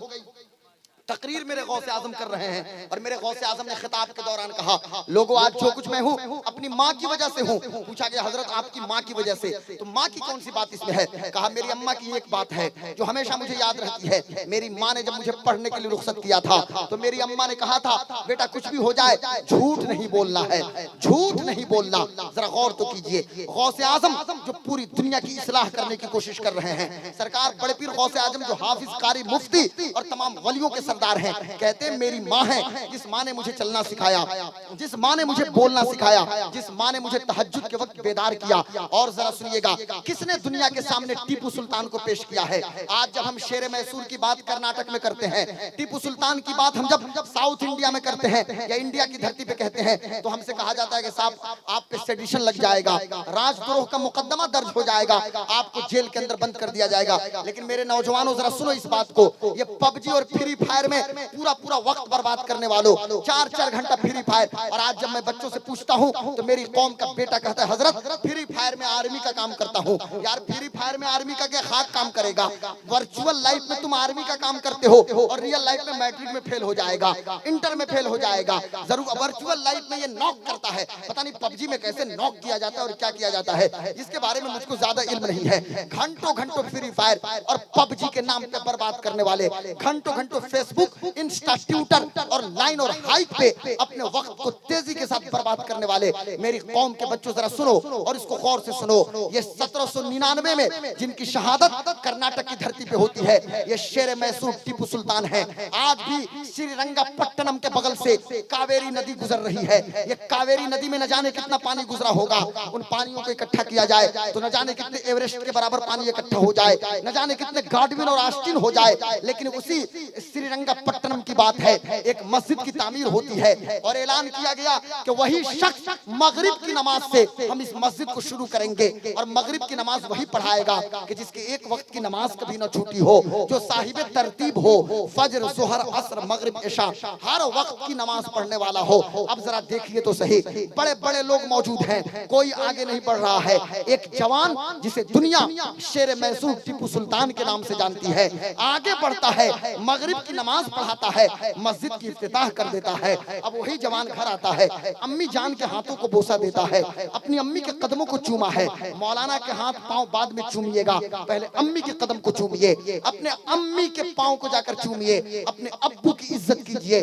A: तकरीर मेरे गौसे आजम कर रहे हैं, और मेरे गौसे आजम ने खिताब के दौरान कहा, लोगों आज जो कुछ मैं हूँ अपनी माँ की वजह से हूँ। पूछा गया हजरत आपकी माँ की वजह से, तो माँ की कौन सी बात इसमें है? कहा मेरी अम्मा की एक बात है जो हमेशा मुझे याद रहती है। मेरी माँ ने जब मुझे पढ़ने के लिए रुखसत किया था तो मेरी अम्मा ने कहा था, बेटा कुछ भी हो जाए झूठ नहीं बोलना है, झूठ नहीं बोलना। जरा गौर तो कीजिए, गौसे आजम जो पूरी दुनिया की इस्लाह करने की कोशिश कर रहे हैं। सरकार बड़े पीर गौसे आजम जो हाफिज, कारी, मुफ्ती और तमाम वलियों के सरदार हैं, कहते हैं मेरी माँ है जिस माँ ने मुझे चलना सिखाया, जिस माँ ने मुझे बोलना सिखाया, जिस माँ ने मुझे तहज्जुद के वक्त बेदार किया। और जरा सुनिएगा, किसने दुनिया के सामने टीपू सुल्तान को पेश किया है? आज जब हम शेर मैसूर की बात कर्नाटक में करते हैं, टीपू सुल्तान की बात हम जब साउथ इंडिया में करते हैं या इंडिया की धरती पे कहते हैं, तो हमसे कहा जाता है कि साहब आप पे सेडिशन लग जाएगा, राजद्रोह का मुकदमा दर्ज हो जाएगा, आपको जेल के अंदर बंद कर दिया जाएगा। लेकिन मेरे नौजवानों जरा सुनो इस बात को, ये पबजी और फ्री फायर में पूरा वक्त बर्बाद करने वालों, 4-4 घंटा फ्री फायर। और आज जब मैं बच्चों से पूछता हूं तो मेरी कौम का बेटा कहता है हजरत फ्री फायर में आर्मी का काम करता हूं। यार फ्री फायर में आर्मी का क्या खाक काम करेगा? वर्चुअल लाइफ में तुम आर्मी का काम करते हो और रियल लाइफ में मैट्रिक में फेल हो जाएगा, इंटर में फेल हो जाएगा। जरूर वर्चुअल लाइफ में ये नॉक करता है, पता नहीं पबजी में कैसे नॉक किया जाता है और क्या किया जाता है, इसके बारे में मुझको ज्यादा इल्म नहीं है। घंटों घंटों फ्री फायर और पबजी के नाम पे बर्बाद करने वाले, घंटों घंटों फेसबुक, इंस्टा, ट्विटर और लाइन और हाइक पे अपने वक्त को तेजी के साथ बर्बाद करने वाले मेरी कौम के बच्चों जरा सुनो और इसको गौर से सुनो। ये 1799 में जिनकी शहादत कर्नाटक की धरती पे होती है, ये शेर मैसूर टीपू सुल्तान है। आज भी श्रीरंगपट्टनम के बगल से कावेरी नदी गुजर रही है। ये कावेरी नदी में न जाने कितना पानी गुजरा होगा, उन पानियों को इकट्ठा किया जाए तो न जाने कितने एवरेस्ट के बराबर पानी इकट्ठा हो जाए, न जाने कितने गाडविन और आस्टिन हो जाए। लेकिन उसी श्रीरंगपट्टनम की बात है, एक मस्जिद की तामीर होती है और ऐलान किया गया कि वही शख्स मगरिब की नमाज से हम इस मस्जिद को शुरू करेंगे और मगरिब की नमाज वही पढ़ाएगा कि जिसके एक वक्त की नमाज कभी न छूटी हो, जो साहिब तरतीब हो, फजर, जोहर, असर, मगरिब, इशा हर वक्त की नमाज पढ़ने वाला हो। अब जरा देखिए तो सही, बड़े बड़े लोग मौजूद हैं, कोई आगे नहीं बढ़ रहा है। एक जवान जिसे दुनिया शेर मैसूर टीपू सुल्तान के नाम से जानती है आगे बढ़ता है, मगरिब की नमाज नमाज पढ़ाता है, मस्जिद की इफ्तिताह कर देता है। अब वही जवान घर आता है, अम्मी जान के हाथों को बोसा देता है, अपनी अम्मी के कदमों को चूमा है। मौलाना के हाथ पांव बाद में चूमिएगा, पहले अम्मी के कदम को चूमिए, अपने अम्मी के पांव को जाकर चूमिए, अपने अब्बू की इज्जत कीजिए।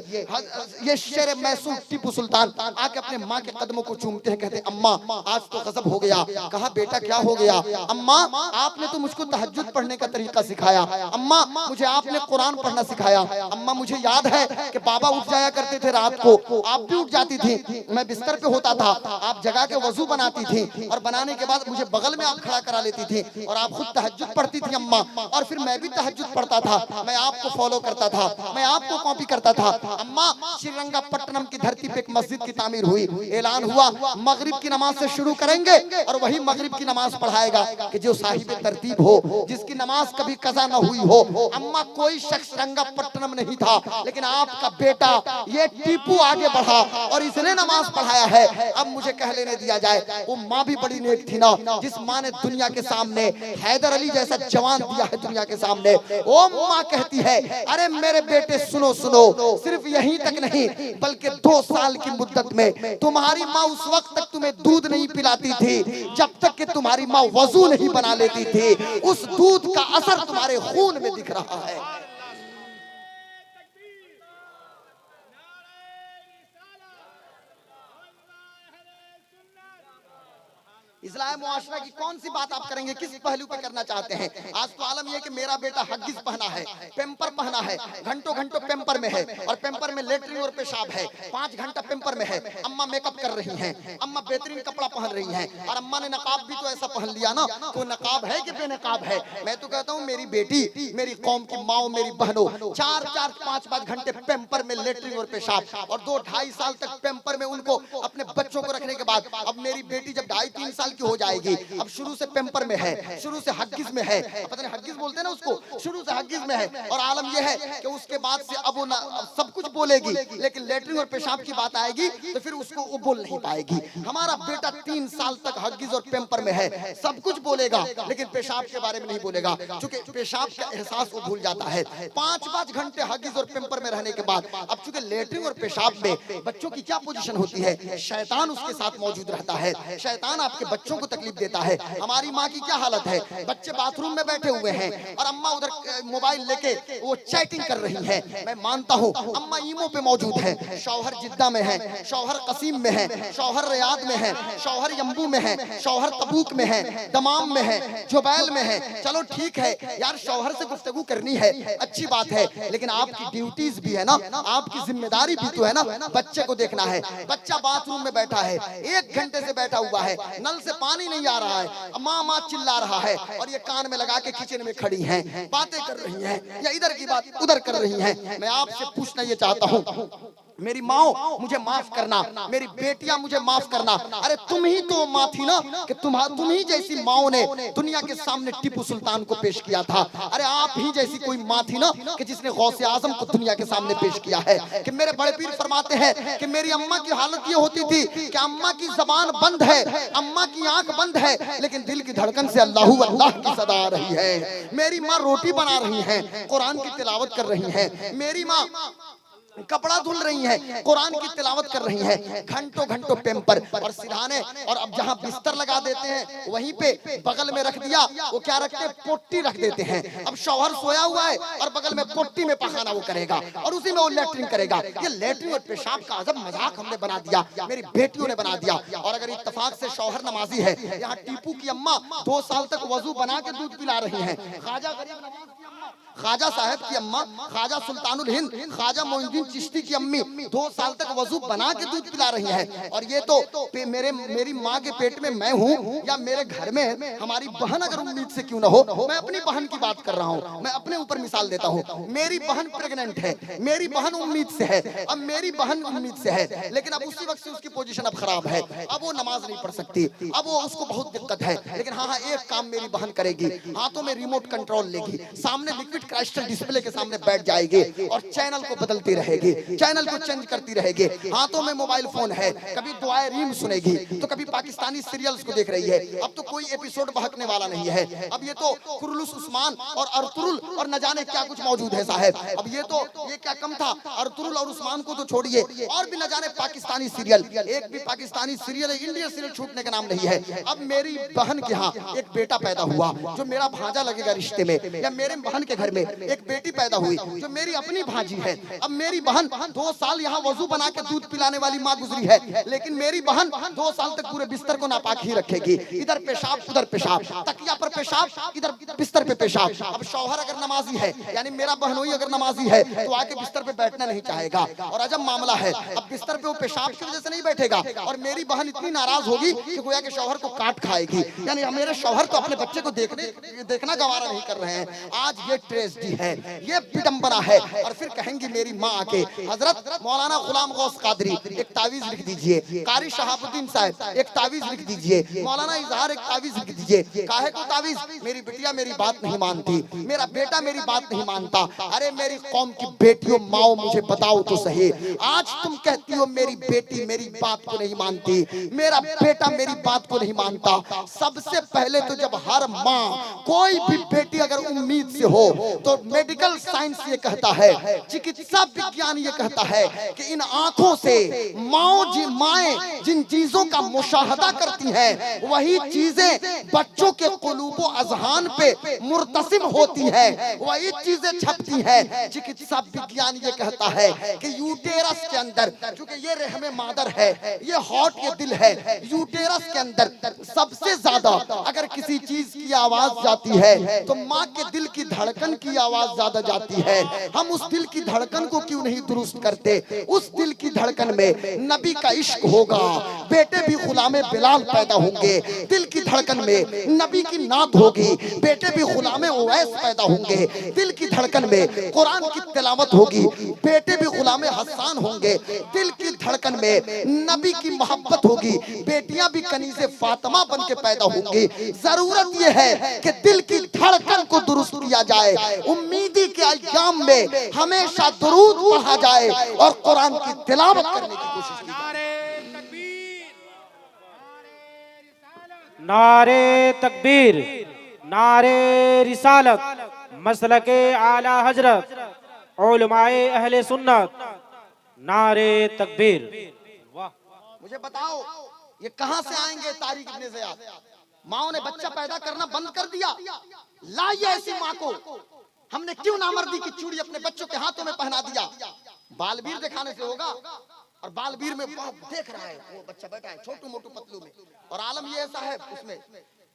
A: ये शेर मैसूर टीपू सुल्तान आके अपने माँ के कदमों को चूमते हैं, कहते हैं अम्मा आज तो गजब हो गया। कहा बेटा क्या हो गया? अम्मा आपने तो मुझको तहज्जुद पढ़ने का तरीका सिखाया, अम्मा मुझे आपने कुरान पढ़ना सिखाया, अम्मा मुझे याद है कि बाबा उठ जाया करते थे रात को, आप भी उठ जाती थी, मैं बिस्तर पे होता था, आप जगह के वजू बनाती थी और बनाने के बाद मुझे बगल में आप खड़ा करा लेती थी और आप खुद तहज्जुद पढ़ती थी अम्मा, और फिर मैं भी तहज्जुद पढ़ता था, मैं आपको फॉलो करता था, मैं आपको कॉपी करता था। अम्मा श्रीरंगपट्टनम की धरती पे एक मस्जिद की तामीर हुई, ऐलान हुआ मगरिब की नमाज से शुरू करेंगे और वही मगरिब की नमाज पढ़ाएगा कि जो साहिब तरतीब हो, जिसकी नमाज कभी कज़ा न हुई हो। अम्मा कोई शख्स रंगपट्टनम नहीं था, लेकिन आपका बेटा ये टीपू आगे बढ़ा और इसने नमाज पढ़ाया है। अब मुझे कह लेने दिया जाए, वो माँ भी बड़ी नेक थी ना, जिस माँ ने दुनिया के सामने हैदर अली जैसा जवान दिया है दुनिया के सामने। वो माँ कहती है अरे मेरे बेटे सुनो सुनो, सिर्फ यहीं तक नहीं बल्कि 2 साल की मुद्दत में तुम्हारी माँ उस वक्त तक तुम्हें दूध नहीं पिलाती थी जब तक कि तुम्हारी माँ वजू नहीं बना लेती थी। उस दूध का असर तुम्हारे खून में दिख रहा है। इस्लाम मुआशरा की कौन सी बात आप करेंगे, किस पहलू पे करना चाहते हैं? आज तो आलम यह कि मेरा बेटा हग्गिस पहना है, पेम्पर पहना है, घंटों घंटों पेम्पर में है और पेम्पर में लेटरिन और पेशाब है, 5 घंटा पेम्पर में है। अम्मा मेकअप कर रही हैं, अम्मा बेहतरीन कपड़ा पहन रही हैं और अम्मा ने नकाब भी तो ऐसा पहन लिया ना, तो नकाब है कि बेनकाब है? मैं तो कहता हूँ मेरी बेटी, मेरी कौम की माओ, मेरी बहनों 4-4, 5-5 घंटे पेम्पर में लेटरिन और पेशाब और 2-2.5 साल तक पेम्पर में उनको अपने बच्चों को रखने के बाद अब मेरी बेटी जब 2.5-3 साल की हो जाएगी, अब शुरू से पेम्पर में है, शुरू से हग्गिस में है, पता नहीं हग्गिस बोलते हैं ना उसको, शुरू से हग्गिस में है और आलम यह है कि उसके बाद से अब वो सब कुछ बोलेगी, लेकिन लेटरिन और पेशाब की बात आएगी तो फिर उसको वो बोल नहीं पाएगी। हमारा बेटा 3 साल तक हग्गिस और पेम्पर में है, सब कुछ बोलेगा लेकिन पेशाब के बारे में नहीं बोलेगा, क्योंकि पेशाब का एहसास वो भूल जाता है। 5-5 घंटे हग्गिस और पेम्पर में रहने के बाद अब चूंकि लेटरिन और पेशाब में बच्चों की क्या पोजीशन होती है, शैतान उसके साथ मौजूद रहता है, शैतान आपके बच्चों को तकलीफ देता है। हमारी माँ की क्या हालत है, बच्चे बाथरूम में बैठे हुए हैं और अम्मा उधर मोबाइल लेके वो चैटिंग कर रही है। मैं मानता हूँ अम्मा ईमो पे मौजूद है, शौहर जिद्दा में है, शौहर कसीम में है, शौहर रियाद में है, शौहर यम्बू में है, शौहर तबूक में है, दमाम में है, जुबैल में है। चलो ठीक है यार, शौहर से गुफ्तगू करनी है, अच्छी बात है, लेकिन आपकी ड्यूटीज भी है ना, आपकी जिम्मेदारी भी तो है ना, बच्चे को देखना है। बच्चा बाथरूम में बैठा है, 1 घंटे से बैठा हुआ है, नल से पानी नहीं आ रहा है, माँ माँ चिल्ला रहा है और ये कान में लगा के किचन में खड़ी हैं, बातें कर रही हैं या इधर की बात उधर कर रही हैं। मैं आपसे पूछना ये चाहता हूँ, मेरी माँ मुझे माफ करना, मेरी बेटियां मुझे माफ करना, अरे तुम ही तो माँ थी ना कि तुम ही जैसी माओ ने दुनिया के सामने टीपू सुल्तान को पेश किया था। अरे आप ही जैसी कोई माँ थी ना कि जिसने गौसे आजम को दुनिया के सामने पेश किया है। कि मेरे बड़े पीर फरमाते हैं कि मेरी अम्मा की हालत ये होती थी कि अम्मा की जबान बंद है, अम्मा की आंख बंद है, लेकिन दिल की धड़कन से अल्लाहू अल्लाह की सदा आ रही है। मेरी माँ रोटी बना रही है, कुरान की तिलावत कर रही है, मेरी माँ कपड़ा धुल रही हैं, कुरान की तिलावत कर रही हैं, घंटों घंटों पेम्पर और सिरहाने, और अब जहां बिस्तर लगा देते हैं वहीं पे बगल में रख दिया, वो क्या रखते हैं, पोट्टी रख देते हैं। अब शौहर सोया हुआ है और बगल में पोट्टी में पखाना वो करेगा और उसी में वो लेटरिन करेगा। ये लेटरिन और पेशाब का अजब मजाक हमने बना दिया, मेरी बेटियों ने बना दिया। और अगर इत्तेफाक से शौहर नमाजी है, यहाँ टीपू की अम्मा 2 साल तक वजू बना के दूध पिला रही हैं, ख्वाजा गरीब नवाज की अम्मा, ख्वाजा साहब की अम्मा, ख्वाजा सुल्तानुल हिंद, ख्वाजा मोइनुद्दीन चिश्ती की अम्मी 2 साल तक वजू बना के दूध पिला रही है। और ये तो मेरी माँ के पेट में मैं हूँ या मेरे घर में हमारी बहन अगर उम्मीद से क्यों ना हो, मैं अपनी बहन की बात कर रहा हूँ, मैं अपने ऊपर मिसाल देता हूँ। मेरी बहन प्रेग्नेंट है, मेरी बहन उम्मीद से है, अब मेरी बहन उम्मीद से है, लेकिन अब उसी वक्त से उसकी पोजीशन अब खराब है, अब वो नमाज नहीं पढ़ सकती, अब वो उसको बहुत दिक्कत है। लेकिन हाँ, एक काम मेरी बहन करेगी, हाथों में रिमोट कंट्रोल लेगी, सामने लिक्विड क्राइस्टल डिस्प्ले के सामने बैठ जाएगी और चैनल को बदलती रहेगी, चैनल को चेंज करती रहेगी। हाथों में मोबाइल फोन है, कभी दुआए रीम सुनेगी तो कभी पाकिस्तानी सीरियल्स को देख रही है। अब तो कोई एपिसोड बहकने वाला नहीं है। अब ये तो कुरलुस उस्मान और अर्तुरुल और न जाने क्या कुछ मौजूद है साहब। अब ये क्या कम था, अर्तुरुल और उस्मान को तो छोड़िए, और भी न जाने पाकिस्तानी सीरियल, एक भी पाकिस्तानी सीरियल इंडियन सीरियल छूटने का नाम नहीं है। अब मेरी बहन के यहाँ एक बेटा पैदा हुआ जो मेरा भांजा लगेगा रिश्ते में, या मेरे बहन के घर में एक बेटी पैदा हुई जो मेरी अपनी भांजी है। अब मेरी बहन 2 साल यहाँ वजू बना के दूध पिलाने वाली माँ गुजरी है, लेकिन मेरी बहन 2 साल तक पूरे बिस्तर को नापाक ही रखेगी। इधर पेशाब उधर पेशाब, तकिया पर पेशाब इधर बिस्तर पे पेशाब। अब शौहर अगर नमाजी है, यानी मेरा बहनोई अगर नमाजी है, तो आके बिस्तर पे बैठना नहीं चाहेगा। और अजब मामला है, अब बिस्तर पे वो पेशाब की वजह से नहीं बैठेगा और मेरी बहन इतनी नाराज होगी कि गोया के शौहर को काट खाएगी। यानी मेरे शौहर तो अपने बच्चे को देखना गवारा नहीं कर रहे हैं। आज ये ट्रेजेडी है, ये विडंबना है। और फिर कहेंगी मेरी माँ आके, हजरत मौलाना गुलाम गौस कादरी एक तावीज लिख दीजिए, कारी शहाबुद्दीन साहब एक तावीज लिख दीजिए, मौलाना इजहार एक तावीज लिख दीजिए। काहे को तावीज? मेरी बिटिया मेरी बात नहीं मानती, मेरा बेटा मेरी बात नहीं मानता। अरे मेरी कौम की बेटियों, माओ, मुझे बताओ तो सही, आज तुम कहती हो मेरी बेटी मेरी बात को नहीं मानती, मेरा बेटा मेरी बात को नहीं मानता। सबसे पहले तो जब हर माँ, कोई भी बेटी अगर उम्मीद से हो, तो मेडिकल साइंस ये कहता है, चिकित्सा विज्ञान ये कहता है कि इन आंखों से माएं जिन चीजों का मुशाहदा करती हैं, वही चीजें बच्चों के कुलूबो अज़हान पे मुर्तसिम होती हैं, वही चीजें छपती हैं। चिकित्सा विज्ञान ये कहता है कि यूटेरस के अंदर, क्योंकि ये रहमे मादर है, ये हॉट ये दिल है, यूटेरस के अंदर सबसे ज्यादा अगर किसी चीज की आवाज जाती है तो माँ के दिल की धड़कन की आवाज ज्यादा जाती है। हम उस दिल की धड़कन को क्यों नहीं दुरुस्त करते? उस दिल की धड़कन में नबी का इश्क होगा, बेटे भी गुलामे बिलाल पैदा होंगे। दिल की धड़कन में नबी की नात होगी, बेटे भी गुलामे उवैस पैदा होंगे। दिल की धड़कन में कुरान की तिलावत होगी, बेटे भी गुलामे हसन होंगे। दिल की धड़कन में नबी की मोहब्बत होगी, बेटियां भी कनीज़े फातिमा बन के पैदा होंगी। जरूरत यह है कि दिल की धड़कन को दुरुस्त किया जाए, उम्मीदी के अय्याम में हमेशा दुरूद पढ़ा जाए और कुरान की तिलावत करने की कोशिश की जाए।
C: नारे तकबीर, नारे रिसालत, मसलके आला हजरत, उलमाए अहले सुन्नत, नारे तकबीर। वाह,
A: मुझे बताओ ये कहां से आएंगे तारिक इब्ने ज़ियाद? माओ ने बच्चा पैदा करना बंद कर दिया। लाइए ऐसी माँ को। हमने क्यों नामर्दी की चूड़ी अपने बच्चों के हाथों में पहना दिया? बालवीर दिखाने से होगा? और बालवीर में देख रहा है वो बच्चा बैठा है छोटू मोटू पतलू में, और आलम ये ऐसा है उसमें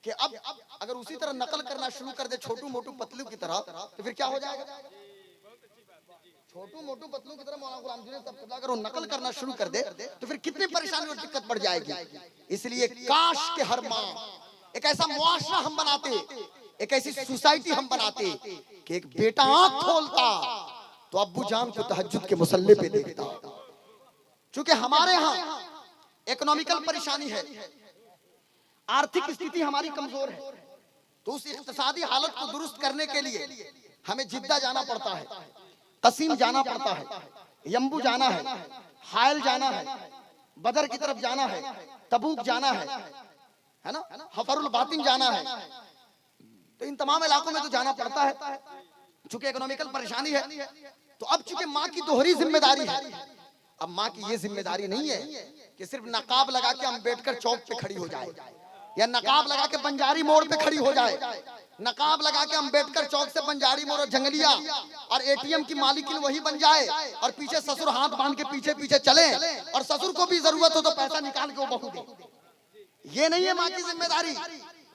A: कि अब अगर उसी तरह नकल करना शुरू कर दे छोटू मोटू पतलू की तरह, तो फिर क्या हो जाएगा? छोटू मोटू पतलू की तरह मौलाना गुलाम जी ने सब, अगर वो नकल करना शुरू कर दे तो फिर कितनी परेशानी और दिक्कत बढ़ जाएगी। इसलिए काश के हर माँ एक ऐसा मुआशरा हम बनाते, एक ऐसी सोसाइटी हम बनाते कि एक बेटा आंख खोलता तो अब्बू जान को तहज्जुद के मुसल्ले पे देखता। चूंकि हमारे यहाँ इकोनॉमिकल परेशानी है, आर्थिक स्थिति हमारी कमजोर है, तो उस इक्तिसादी हालत को दुरुस्त करने के लिए हमें जिद्दा जाना पड़ता है, कसीम जाना पड़ता है, यम्बू जाना है, हायल जाना है, बदर की तरफ जाना है, तबूक जाना है ना, हफरुल बातिन जाना है। तो इन तमाम इलाकों में तो जाना पड़ता है। चूंकि इकोनॉमिकल परेशानी है, तो अब चूंकि माँ की दोहरी जिम्मेदारी है। अब माँ की ये जिम्मेदारी नहीं है कि सिर्फ नकाब लगा के अम्बेडकर चौक पे खड़ी हो जाए, या नकाब लगा के बंजारी मोड़ पे खड़ी हो जाए, नकाब लगा के अम्बेडकर चौक से बंजारी मोड़ और जंगलिया और एटीएम की मालिकिन वही बन जाए, और पीछे ससुर हाथ बांध के पीछे पीछे चले, और ससुर को भी जरूरत हो तो पैसा निकाल के वो बहू दे। ये नहीं है माँ की जिम्मेदारी,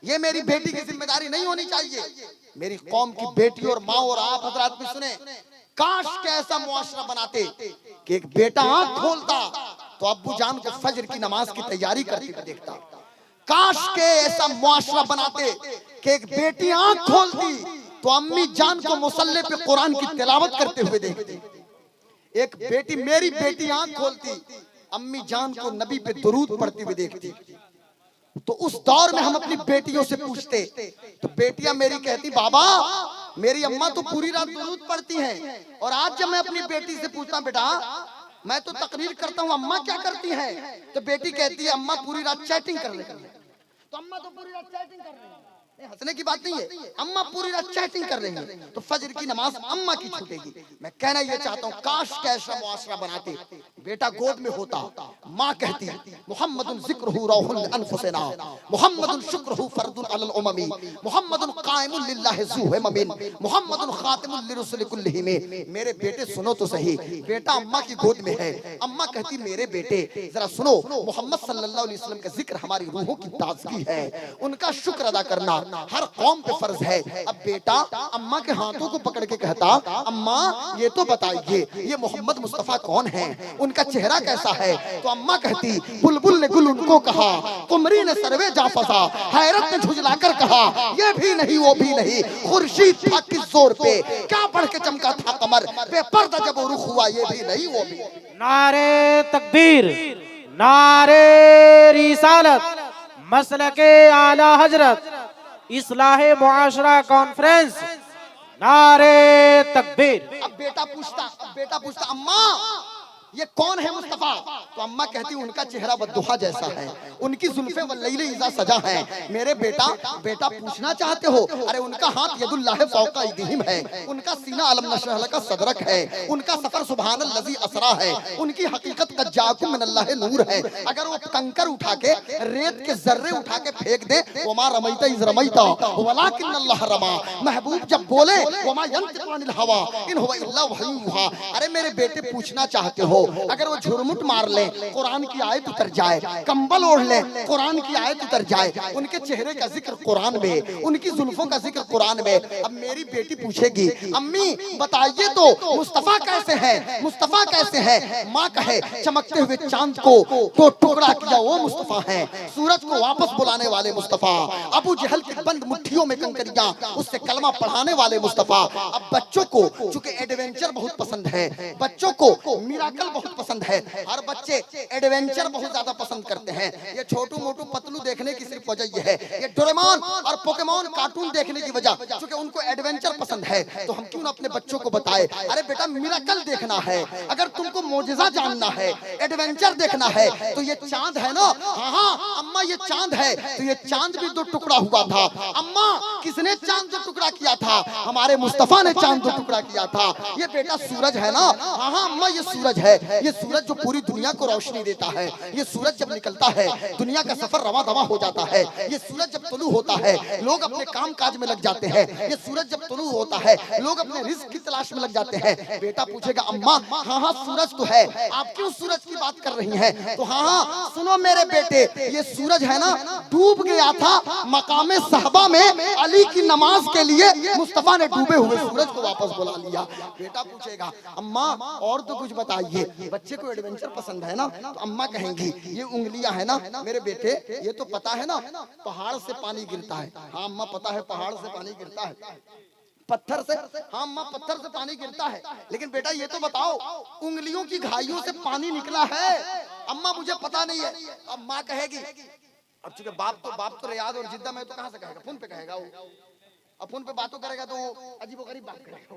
A: ये मेरी बेटी की जिम्मेदारी नहीं होनी चाहिए। मेरी कौम की बेटी और माँ और आप हजरात भी सुने, काश के ऐसा मुआशरा बनाते कि एक बेटा आंख खोलता तो अब्बू जान को फजर की नमाज की तैयारी करते हुए देखता। काश के ऐसा मुआशरा बनाते कि एक बेटी आंख खोलती तो अम्मी जान को मुसल्ले पे कुरान की तिलावत करते हुए देखती। एक बेटी, मेरी बेटी आंख खोलती, अम्मी जान को नबी पे दुरूद पढ़ते हुए देखती। तो उस दौर में हम अपनी बेटियों से पूछते, तो बेटियां मेरी कहती, बाबा मेरी अम्मा तो पूरी रात दुरूद पढ़ती हैं, और आज जब मैं अपनी बेटी से पूछता बेटा मैं तो तकरीर करता हूँ, अम्मा क्या करती है, तो बेटी कहती है अम्मा पूरी रात चैटिंग कर रही है। तो अम्मा तो पूरी रात चैटिंग कर रही है, हंसने की बात नहीं है, अम्मा पूरी रात चैटिंग कर रही है, तो फजर की नमाज अम्मा की छूटेगी। मैं कहना ये चाहता हूँ काश कैसा मुआशरा बनाते, बेटा गोद में होता, माँ कहती मुहम्मदुन ज़िक्रुहु रौहुल अनफुसिना, मुहम्मदुन शुक्रुहु फर्दुन अलल उममी, मुहम्मदुन काइमुन लिल्लाहि ज़ू ममीन, मुहम्मदुन खातिमुन लिरुसुलि कुल्लिहिम। मेरे बेटे सुनो तो सही, बेटा अम्मा की गोद में है, अम्मा कहती मेरे बेटे जरा सुनो, मोहम्मद सल्लल्लाहु अलैहि वसल्लम का जिक्र हमारी रूहों की ताज़गी है, उनका शुक्र अदा करना हर कौम पे फर्ज है। अब बेटा अम्मा के हाथों को पकड़ के कहता अम्मा ये तो बताइए ये मोहम्मद मुस्तफा कौन है, उनका चेहरा कैसा है। तो अम्मा कहती बुलबुल ने गुल उनको कहा, कुमरी ने सरवे जा फसा, हैरत ने झुझलाकर कहा ये भी नहीं वो भी नहीं, खुर्शीद था किस जोर पे, क्या बढ़ के चमका था कमर, बेपर्दा जब वो रुख हुआ ये भी नहीं वो भी।
C: नारे तकबीर, नारे रिसालत, मसलके आला हजरत, इस्लाहे मुआशरा कॉन्फ्रेंस, नारे तकबीर।
A: अब बेटा पूछता अम्मा ये कौन है मुस्तफा, तो अम्मा कहती उनका चेहरा बद्दुहा जैसा है, उनकी जुल्फे वल्लैल इज़ा सजा है। मेरे बेटा पूछना चाहते हो, अरे उनका हाथ यदुल्लाह फौका अयदीहिम है, उनका सीना अलम नशरह का सदरक है, उनका सफर सुभानल्लज़ी असरा है, उनकी हकीकत कद जाकुम मिनल्लाहि नूर है। अगर वो कंकर उठा के रेत के जर्रे उठा के फेंक दे, वमा रमैता इज़ रमैता वलाकिन्नल्लाह रमा, महबूब जब बोले वमा यंतिकु अनिल हवा इन हुवा इल्ला वहयु युहा। अरे मेरे बेटे पूछना चाहते हो, अगर वो झुरमुट मार ले कुरान की आयत उतर जाए, कंबल ओढ़ ले कुरान की आयत उतर जाए, उनके चेहरे का जिक्र कुरान में, उनकी जुल्फों का जिक्र कुरान में। अब मेरी बेटी पूछेगी अम्मी बताइए तो मुस्तफा कैसे है, मुस्तफा कैसे है। माँ कहे चमकते हुए चांद को तो टुकड़ा किया वो मुस्तफा है, सूरज को वापस बुलाने वाले मुस्तफा, अबू जहल की बंद मुट्ठियों में कंकरियां उससे कलमा पढ़ाने वाले मुस्तफा। अब बच्चों को चूंकि एडवेंचर बहुत पसंद है, बच्चों को मिराकल बहुत पसंद है, हर बच्चे एडवेंचर बहुत ज्यादा पसंद करते हैं। ये छोटू मोटू पतलू देखने की सिर्फ वजह ये है, ये डोरेमोन और पोकेमोन कार्टून देखने की वजह, क्योंकि उनको एडवेंचर पसंद है। तो हम क्यों ना अपने बच्चों को बताए, अरे बेटा मिराकल देखना है, अगर तुमको मोजिजा जानना है, एडवेंचर देखना है, तो ये चांद है ना, हाँ अम्मा ये चांद है, तो ये चांद भी दो टुकड़ा हुआ था। अम्मा किसने चांद दो टुकड़ा किया था, हमारे मुस्तफा ने चांद दो टुकड़ा किया था। ये बेटा सूरज है ना, हाँ अम्मा ये सूरज है, ये सूरज जो पूरी दुनिया को रोशनी देता है, ये सूरज जब निकलता है दुनिया का सफर रवा दवा हो जाता है। ये सूरज जब तुलू होता है लोग अपने काम काज में लग जाते हैं, ये सूरज जब तुलू होता है लोग अपने रिस्क की तलाश में लग जाते हैं। बेटा पूछेगा अम्मा हाँ सूरज तो है, आप क्यों सूरज की बात कर रही हैं। तो हाँ सुनो मेरे बेटे, ये सूरज है ना डूब गया था मकामे सहबा में, अली की नमाज के लिए मुस्तफा ने डूबे हुए सूरज को वापस बुला लिया। बेटा पूछेगा अम्मा और तो कुछ बताइए, बच्चे को एडवेंचर पसंद है ना, तो अम्मा कहेंगी ये उंगलियां है ना मेरे बेटे, ये तो पता है ना पहाड़ से पानी गिरता है। हाँ अम्मा पता है पहाड़ से पानी गिरता है, पत्थर से, हाँ अम्मा पत्थर से पानी गिरता है, लेकिन बेटा ये तो बताओ उंगलियों की घाइयों से पानी निकला है। अम्मा मुझे पता नहीं है। अब माँ कहेगी, अब चूंकि बाप तो रियाद और जिद्दा में, तो कहाँ से कहेगा, फोन पे कहेगा वो, अब फोन पे बातों करेगा तो अजीब गरीब बात करेगा,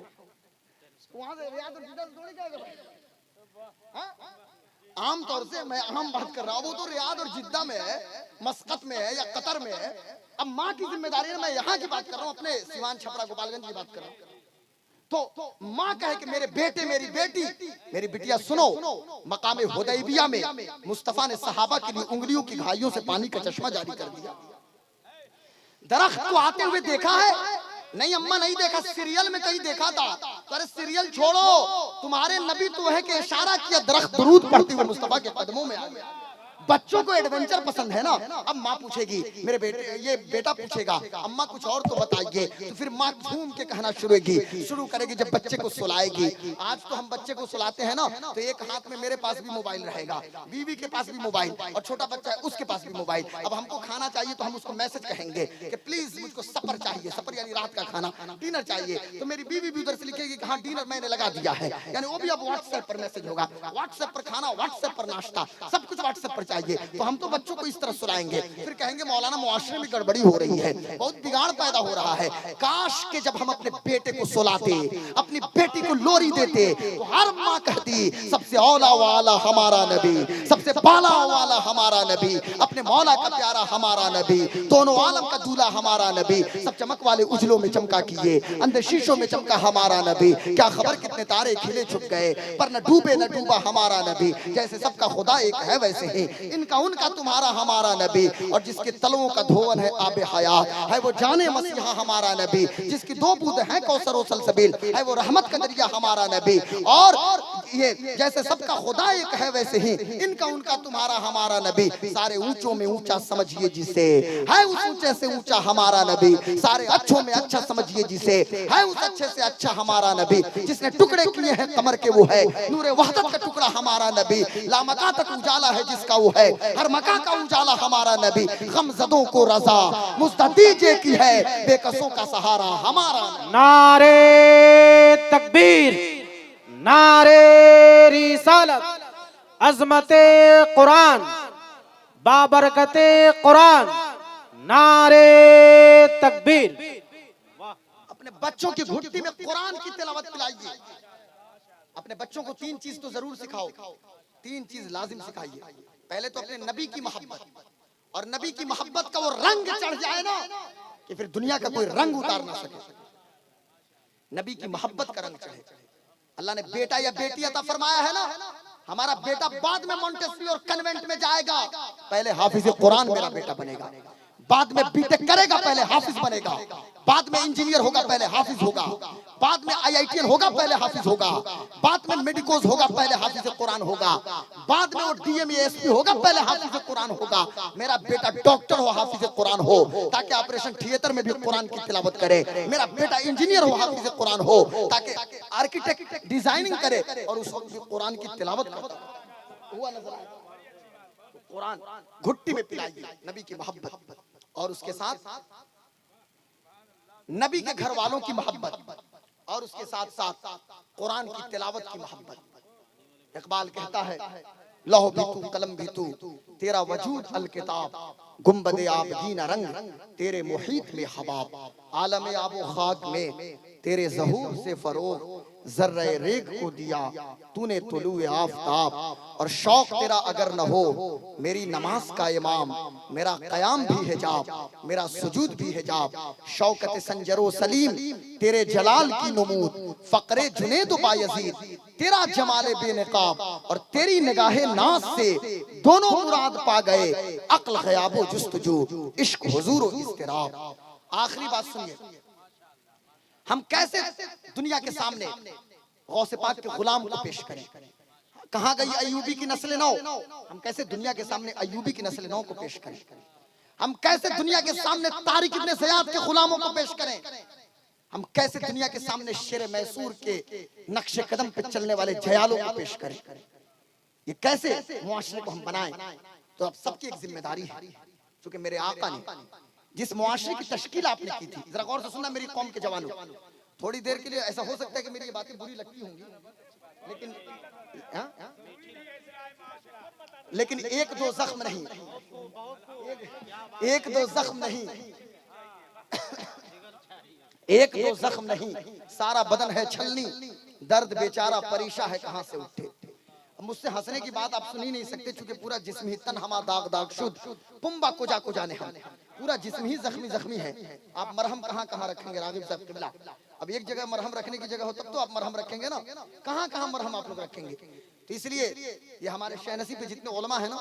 A: वहां से रियाद और जिद्दा से थोड़ी कहेगा। आम तौर से मैं आम बात कर रहा हूँ, वो तो रियाद और जिद्दा में है, मस्कत में है या कतर में है। अब माँ की जिम्मेदारी है, मैं यहाँ की बात कर रहा हूँ, अपने सिवान छपरा गोपालगंज की बात कर रहा हूँ। तो माँ कहे कि मेरे बेटे मेरी बेटी मेरी बिटिया सुनो, मकामे हुदैबिया में मुस्तफा ने सहाबा के लिए उंगलियों की घाइयों से पानी का चश्मा जारी कर दिया। दरख्त को आते हुए देखा है? नहीं अम्मा नहीं देखा, सीरियल में कहीं देखा था। तो अरे सीरियल छोड़ो, तुम्हारे नबी तो है कि इशारा किया, दरख्त दुरूद पढ़ते हुए मुस्तफा के कदमों में आ गया। बच्चों को एडवेंचर पसंद है ना। अब माँ पूछेगी मेरे बेटे, ये बेटा पूछेगा अम्मा कुछ और तो बताइए, तो फिर माँ घूम के कहना शुरू करेगी जब बच्चे को सुलाएगी। आज तो हम बच्चे को सुलाते हैं ना, तो एक हाथ में मेरे पास भी मोबाइल रहेगा, बीवी के पास भी मोबाइल, और छोटा बच्चा है उसके पास भी मोबाइल। अब हमको खाना चाहिए तो हम उसको मैसेज कहेंगे कि प्लीज मुझको सफर चाहिए, सफर यानी रात का खाना, डिनर चाहिए। तो मेरी बीवी भी उधर से लिखेगी कि हाँ डिनर मैंने लगा दिया है, यानी वो भी अब व्हाट्सएप पर मैसेज होगा, व्हाट्सएप पर खाना, व्हाट्सएप पर नाश्ता, सब कुछ व्हाट्सएप पर चाहिए। चाहिए। तो हम तो बच्चों को इस तरह सुनाएंगे, फिर कहेंगे मौलाना मुआशरे में गड़बड़ी हो रही है, बहुत बिगाड़ पैदा हो रहा है। काश के जब हम अपने बेटे को सुलाते, अपनी बेटी को लोरी देते, तो हर माँ कहती सबसे औला वाला हमारा नबी, सबसे बाला वाला हमारा नबी, अपने मौला का प्यारा हमारा नबी, दोनों आलम का दूल्हा हमारा नबी, सब चमक वाले उजलों में चमका किए, अंदर शीशों में चमका हमारा नबी। क्या खबर कितने तारे खिले छुप गए, पर न डूबे न डूबा हमारा नबी। जैसे सबका खुदा एक है वैसे ही इनका उनका तुम्हारा हमारा नबी। और जिसके तलवों का धोवन है आबे हयात, है वो जाने मसीहा हमारा नबी। जिसकी दो बूंद है कौसर और सलसबील, है वो रहमत का दरिया हमारा नबी। और ये जैसे सबका खुदा एक है वैसे ही इनका उनका तुम्हारा हमारा नबी। सारे ऊंचों में ऊंचा समझिए जिसे, है उस ऊंचे से ऊंचा हमारा नबी। सारे अच्छों में अच्छा समझिए जिसे, है उस अच्छे से अच्छा हमारा नबी। जिसने टुकड़े किए हैं कमर के वो है नूरे वहदत का टुकड़ा हमारा नबी। लामका तक उजाला है जिसका वो है हर मका का उजाला हमारा नबी। गमज़दों को रजा मुस्तदीजे की है बेकसों का सहारा हमारा नबी।
C: नारे तकबीर, नारे रिसालत, अजमते कुरान, बाबरकते कुरान, नारे तकबीर।
A: अपने बच्चों की घुट्टी में कुरान की तिलावत पिलाइए। अपने बच्चों को तीन चीज तो जरूर सिखाओ, तीन चीज लाजिम सिखाइए। पहले तो अपने नबी की मोहब्बत, और नबी की मोहब्बत का वो रंग चढ़ जाए ना कि फिर दुनिया का कोई रंग उतार ना सके। नबी की मोहब्बत का रंग चढ़े। अल्लाह ने बेटा या बेटी अता फरमाया है ना, हमारा बेटा बाद में मॉन्टेसरी और कन्वेंट में जाएगा, पहले हाफिज कुरान मेरा बेटा बनेगा। बाद में बीटेक करेगा, पहले हाफिज बनेगा। बाद में इंजीनियर होगा, पहले हाफिज होगा। बाद में आईआईटीएन होगा, पहले हाफिज होगा। बाद में मेडिकोज होगा, पहले हाफिज कुरान होगा। बाद में वो डीएम एएसपी होगा, पहले हाफिज कुरान होगा। मेरा बेटा डॉक्टर हो, हाफिज कुरान हो, ताकि ऑपरेशन थिएटर में भी कुरान की तिलावत करे। मेरा बेटा इंजीनियर हो, हाफिज कुरान हो, ताकि आर्किटेक्ट डिजाइनिंग करे और उस वक्त भी कुरान की तिलावत करता हुआ नजर आए। कुरान घुट्टी में पिलाइए, नबी की मोहब्बत, और उसके साथ नबी के घर वालों की मोहब्बत, और उसके साथ साथ कुरान की तिलावत की मोहब्बत। इकबाल कहता है लौह भी तू कलम भी तू, तेरा वजूद अल किताब, गुंबदे आबदीना रंग, तेरे मुहीत में हबाब, आलम आबो खाक में तेरे ज़हूर से फरोग, जर्रे रेग को दिया तूने तुलुए आफताब। और शौक तेरा अगर न हो मेरी नमाज का इमाम, मेरा कयाम भी हिजाब, मेरा सुजूद भी हिजाब। शौकत संजरो सलीम तेरे जलाल की नमूद, फकरे जुनेद बायजीद तेरा जमाले बेनकाब। और तेरी निगाहे नाज से दोनों मुराद पा गए, अक्ल ग़याबो जुस्तजू, इश्क हुजूर इस्तिराब। आखिरी बात सुनिए, हम कैसे दुनिया के सामने गौसे पाक के गुलाम को पेश करें। कहां गई अय्यूबी की नस्ल नौ, हम कैसे दुनिया के सामने अय्यूबी की नस्ल नौ को पेश करें। हम कैसे दुनिया के सामने तारिक इब्ने ज़ियाद के गुलामों को पेश करें। हम कैसे दुनिया के सामने शेर मैसूर के नक्शे कदम पे चलने वाले जयालों को पेश करें। ये कैसे मुआशरे को हम बनाएं, तो अब सबकी एक जिम्मेदारी है। क्योंकि मेरे आका ने जिस मुआशरे की तश्कील आपने की थी, जरा गौर से सुनना मेरी कौम के जवानों। थोड़ी देर के लिए ऐसा हो सकता है कि मेरी ये बातें बुरी लगती होंगी, लेकिन एक दो जख्म नहीं, एक दो जख्म नहीं, एक दो जख्म नहीं, सारा बदन है छलनी, दर्द बेचारा परेशा है कहां से उठे। मुझसे हंसने की बात आप सुन ही नहीं सकते, क्योंकि पूरा जिस्म ही तन हमा दाग दाग शुद्ध, पुंबा कुजा कुजाने हम, पूरा जिस्म ही जख्मी जख्मी है। आप मरहम कहां कहां रखेंगे रागिब साहब किबला? अब एक जगह मरहम रखने की जगह हो तब तो आप मरहम रखेंगे ना, कहां कहां मरहम आप लोग रखेंगे? तो इसलिए ये हमारे शहनसी पे जितने उलमा है ना,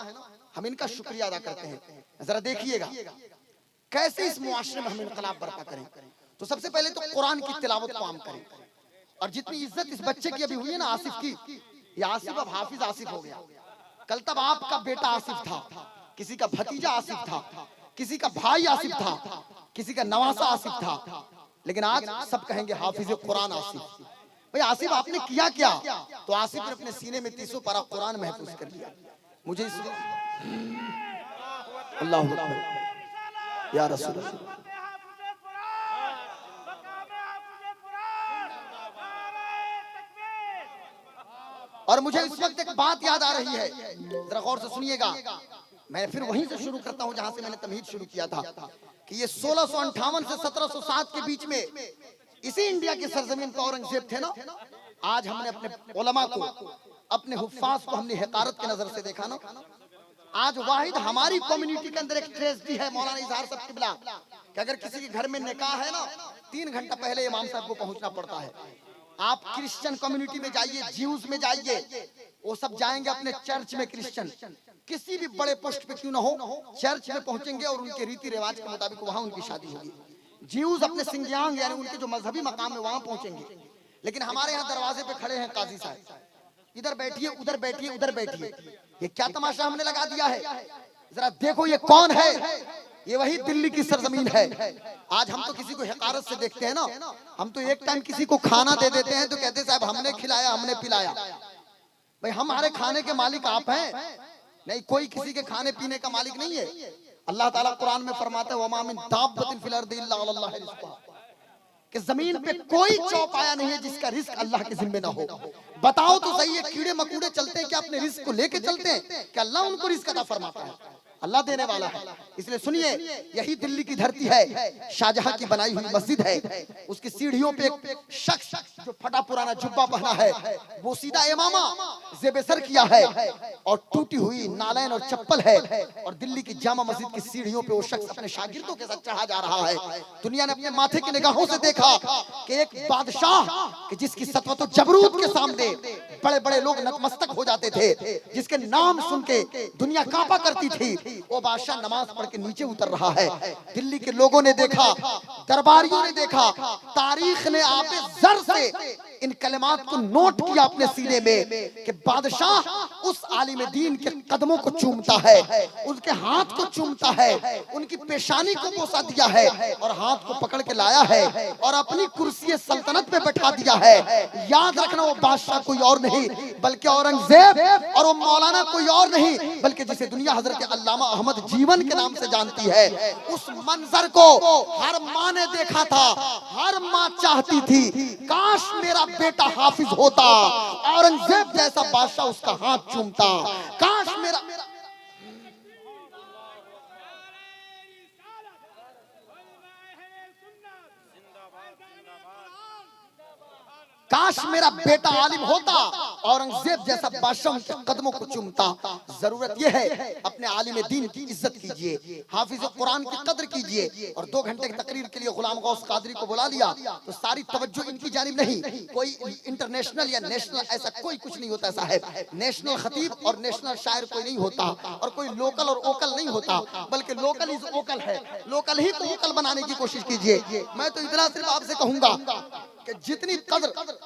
A: हम इनका शुक्रिया अदा करते हैं। जरा देखिएगा कैसे इस मुआशरे में हम इनकलाब बर्पा करें। तो सबसे पहले तो कुरान की तिलावत को आम करें। और जितनी इज्जत इस बच्चे की अभी हुई है ना आसिफ की, ये आसिफ अब हाफिज आसिफ हो गया। कल तब आपका बेटा आसिफ था, किसी का भतीजा आसिफ था, किसी का भाई आसिफ था, किसी का नवासा आसिफ था, लेकिन आज सब कहेंगे हाफिज कुरान आसिफ। भाई आसिफ आपने किया क्या? तो आसिफ ने अपने सीने में 300 पारा कुरान महफूज कर लिया। मुझे इस अल्लाह अकबर या रसूल अल्लाह। और मुझे इस वक्त एक बात याद आ रही है, जरा गौर से सुनिएगा। मैं फिर वहीं से शुरू करता हूं जहां से मैंने तमहीद शुरू किया था कि ये 1658 से 1707 के बीच में इसी इंडिया की सरजमीन पर औरंगजेब थे ना। आज हमने अपने उलमा को, अपने हुफ्फाज को हमने हकारत की नजर से देखा ना। आज वाहिद हमारी कम्युनिटी के अंदर एक ट्रेजेडी है मौलाना इजहार साहब किबला कि अगर किसी के घर में निकाह है ना 3 घंटा पहले इमाम साहब को पहुंचना पड़ता है। आप क्रिश्चियन कम्युनिटी में जाइए, ज्यूज में जाइए, वो सब जाएंगे अपने चर्च में, क्रिश्चियन किसी भी बड़े पोस्ट पे क्यों ना हो, चर्च में पहुंचेंगे और उनके रीति रिवाज के मुताबिक वहां उनकी शादी होगी। ज्यूज अपने सिंगियांग यानी उनके जो मजहबी मकाम है वहां पहुंचेंगे। लेकिन हमारे यहाँ दरवाजे पे खड़े हैं काजी साहब, इधर बैठिए, उधर बैठिए, उधर बैठिए। ये क्या तमाशा हमने लगा दिया है? जरा देखो ये कौन है? ये वही दिल्ली की सरजमीन है। आज हम तो किसी को हकारत से देखते हैं ना। हम तो एक टाइम किसी को खाना दे देते हैं तो कहते साहब हमने खिलाया, हमने पिलाया। भाई हमारे खाने के मालिक आप हैं? नहीं, कोई किसी के खाने पीने का मालिक नहीं है। अल्लाह ताला कुरान में फरमाता है वमा मिन दाब्बतिन फिल अर्दि इल्ला अल्लाह रिज़्क़ुहा, कि जमीन पे कोई चौपाया नहीं है जिसका रिस्क अल्लाह के जिम्मे ना हो। बताओ तो सही, ये कीड़े मकोड़े चलते हैं क्या अपने रिस्क को लेके चलते हैं? कि अल्लाह उनको रिस्क अता फरमाता है? अल्लाह देने वाला है। इसलिए सुनिए, यही दिल्ली की धरती है, शाहजहां की बनाई हुई मस्जिद है। उसकी सीढ़ियों पे एक शख्स जो फटा पुराना जुब्बा पहना है, वो सीधा इमामा जेबेसर किया है और टूटी हुई नालैन और चप्पल है। और दिल्ली की जामा मस्जिद की सीढ़ियों पे वो शख्स अपने शागिर्दों के साथ चढ़ा जा रहा है। दुनिया ने अपने माथे की निगाहों से देखा कि एक बादशाह कि जिसकी सतवत जबरूत के सामने बड़े बड़े लोग नतमस्तक हो जाते थे, जिसके नाम सुन के दुनिया कांपा करती थी, वो बादशाह नमाज पढ़ के नीचे उतर रहा है। दिल्ली के लोगों ने देखा, दरबारियों ने देखा, तारीख ने आपे जर से इन कलमात को नोट किया अपने सीने में कि बादशाह उस आलिम दीन के कदमों को चूमता है, उनके हाथ को चूमता है, उनकी पेशानी को बोसा दिया है और हाथ को पकड़ के लाया है और अपनी कुर्सी सल्तनत पे बैठा दिया है। याद रखना, वो बादशाह कोई और नहीं बल्कि औरंगजेब, और वो मौलाना कोई और नहीं बल्कि जिसे दुनिया हजरत अल्लामा अहमद जीवन के नाम से जानती है। उस मंजर को हर माँ ने देखा था, हर माँ चाहती थी काश मेरा बेटा हाफिज होता, औरंगजेब जैसा बादशाह उसका हाथ चूमता, काश मेरा काश मेरा बेटा आलिम होता, औरंगजेब जैसा बादशाह उनके कदमों को चूमता। जरूरत यह है अपने आलिम दीन की इज्जत कीजिए, हाफिज कुरान की कदर कीजिए। और 2 घंटे की तकरीर के लिए गुलाम गौस कादरी को बुला लिया तो सारी तवज्जो इनकी जानिब नहीं। कोई इंटरनेशनल या नेशनल ऐसा कोई कुछ नहीं होता साहब। नेशनल खतीब और नेशनल शायर कोई नहीं होता और कोई लोकल और ओकल नहीं होता, बल्कि लोकल इज ओकल है। लोकल ही को ओकल बनाने की कोशिश कीजिए। मैं तो इतना सिर्फ आपसे कहूंगा कि जितनी कदर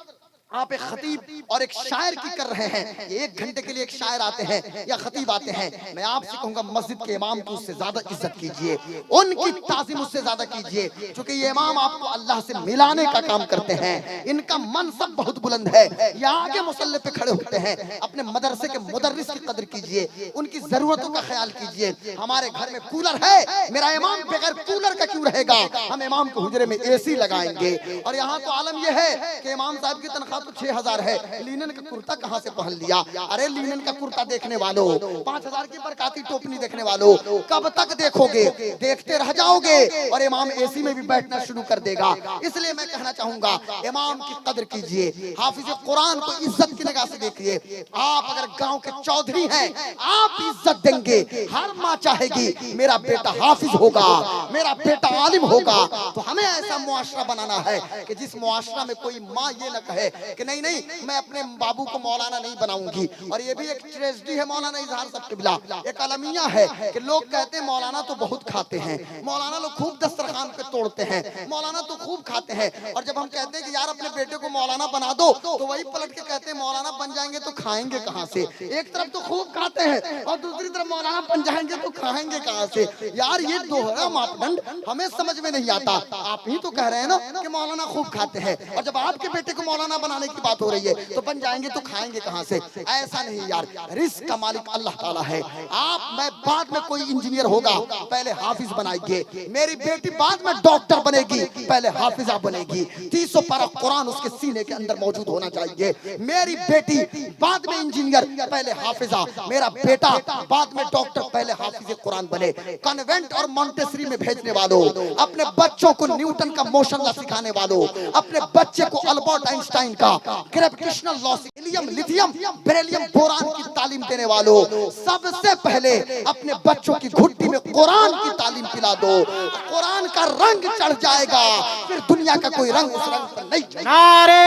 A: आप एक खतीब और एक शायर की कर रहे हैं, ये 1 घंटे के लिए एक शायर आते हैं या खतीब आते हैं, मैं आपसे कहूंगा मस्जिद के इमाम की उससे ज्यादा इज्जत कीजिए, उनकी ताज़ीम उससे ज्यादा कीजिए, क्योंकि ये इमाम आपको अल्लाह से मिलाने का काम करते हैं। इनका मनसब बहुत बुलंद है, ये आगे मुसल्ले पे खड़े होते हैं। अपने मदरसे के मुदर्रिस की कदर कीजिए, उनकी जरूरतों का ख्याल कीजिए। हमारे घर में कूलर है, मेरा इमाम बगैर कूलर का क्यों रहेगा? हम इमाम के हुजरे में AC लगाएंगे। और यहाँ तो आलम यह है कि इमाम साहब की तनख्वाह तो 6000 है, लिनन का कुर्ता कहां से पहन लिया? अरे लिनन का कुर्ता देखने वालों, 5000 की बरकाती टोपनी देखने वालों, कब तक देखोगे? देखते रह जाओगे और इमाम AC में भी बैठना शुरू कर देगा। इसलिए मैं कहना चाहूंगा इमाम की कदर कीजिए, हाफिज कुरान को इज्जत की निगाह से देखिए। आप अगर गांव के चौधरी हैं, आप इज्जत देंगे। हर माँ चाहेगी मेरा बेटा हाफिज होगा, मेरा बेटा आलिम होगा। तो हमें ऐसा मुआशरा बनाना है कि जिस मुआशरा में कोई माँ ये न कहे कि नहीं नहीं मैं अपने बाबू को मौलाना नहीं बनाऊंगी। और ये भी एक ट्रेजेडी है मौलाना इजहार साहब किबला, एक अलमिया है कि लोग कहते हैं मौलाना तो बहुत खाते हैं, मौलाना लोग खूब दस्तरखान पे तोड़ते हैं, मौलाना तो खूब खाते हैं। और जब हम कहते हैं कि यार अपने बेटे को मौलाना बना दो तो वही पलट के कहते हैं मौलाना बन जाएंगे तो खाएंगे कहाँ से? एक तरफ तो खूब खाते हैं और दूसरी तरफ मौलाना बन जाएंगे तो खाएंगे कहाँ से? यार ये दोहरा मापदंड हमें समझ में नहीं आता। आप ही तो कह रहे हैं ना कि मौलाना खूब खाते हैं, और जब आपके बेटे को मौलाना बनाने बनाने की बात हो रही है तो बन जाएंगे तो खाएंगे कहां से? ऐसा नहीं यार, रिस्क का मालिक अल्लाह ताला है। आप मैं बाद में कोई इंजीनियर होगा पहले हाफिज बनाएंगे, मेरी बेटी बाद में डॉक्टर बनेगी पहले हाफिजा बनेगी। 300 पारा कुरान उसके सीने के अंदर मौजूद होना चाहिए। मेरी बेटी बाद में इंजीनियर पहले हाफिजा, मेरा बेटा बाद में डॉक्टर पहले हाफिज कुरान बने। कन्वेंट और मॉन्टेसरी में भेजने वालों, अपने बच्चों को न्यूटन का मोशन लॉ सिखाने वालों, अपने बच्चे को अल्बर्ट आइंस्टाइन का gravitational law, helium, lithium, beryllium, boron की तालीम देने वालों, सबसे पहले अपने बच्चों की घुट्टी में कुरान की तालीम पिला दो। कुरान का रंग चढ़ जाएगा, फिर दुनिया का कोई रंग उस रंग पर नहीं चढ़ेगा।
C: नारे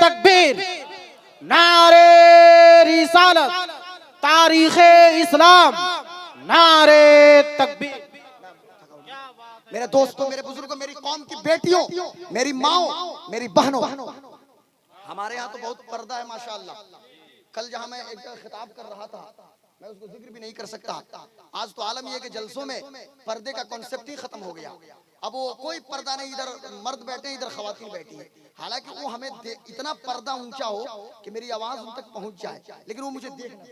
C: तकबीर, नारे रिसालत, तारीखे इस्लाम, नारे तकबीर।
A: मेरे दोस्तों, मेरे बुजुर्गों, मेरी कौम की बेटियों, मेरी माओ, मेरी बहनों, हमारे यहाँ तो बहुत पर्दा है माशाअल्लाह। कल जहाँ मैं एक खिताब कर रहा था, मैं उसको जिक्र भी नहीं कर सकता। आज तो आलम ये है कि जलसों में पर्दे का कॉन्सेप्ट ही खत्म हो गया। अब वो कोई पर्दा नहीं, इधर मर्द बैठे हैं, इधर खवातीन बैठी हैं। हालांकि वो हमें इतना पर्दा ऊंचा हो कि मेरी आवाज उन तक पहुंच जाए, लेकिन वो मुझे देखना,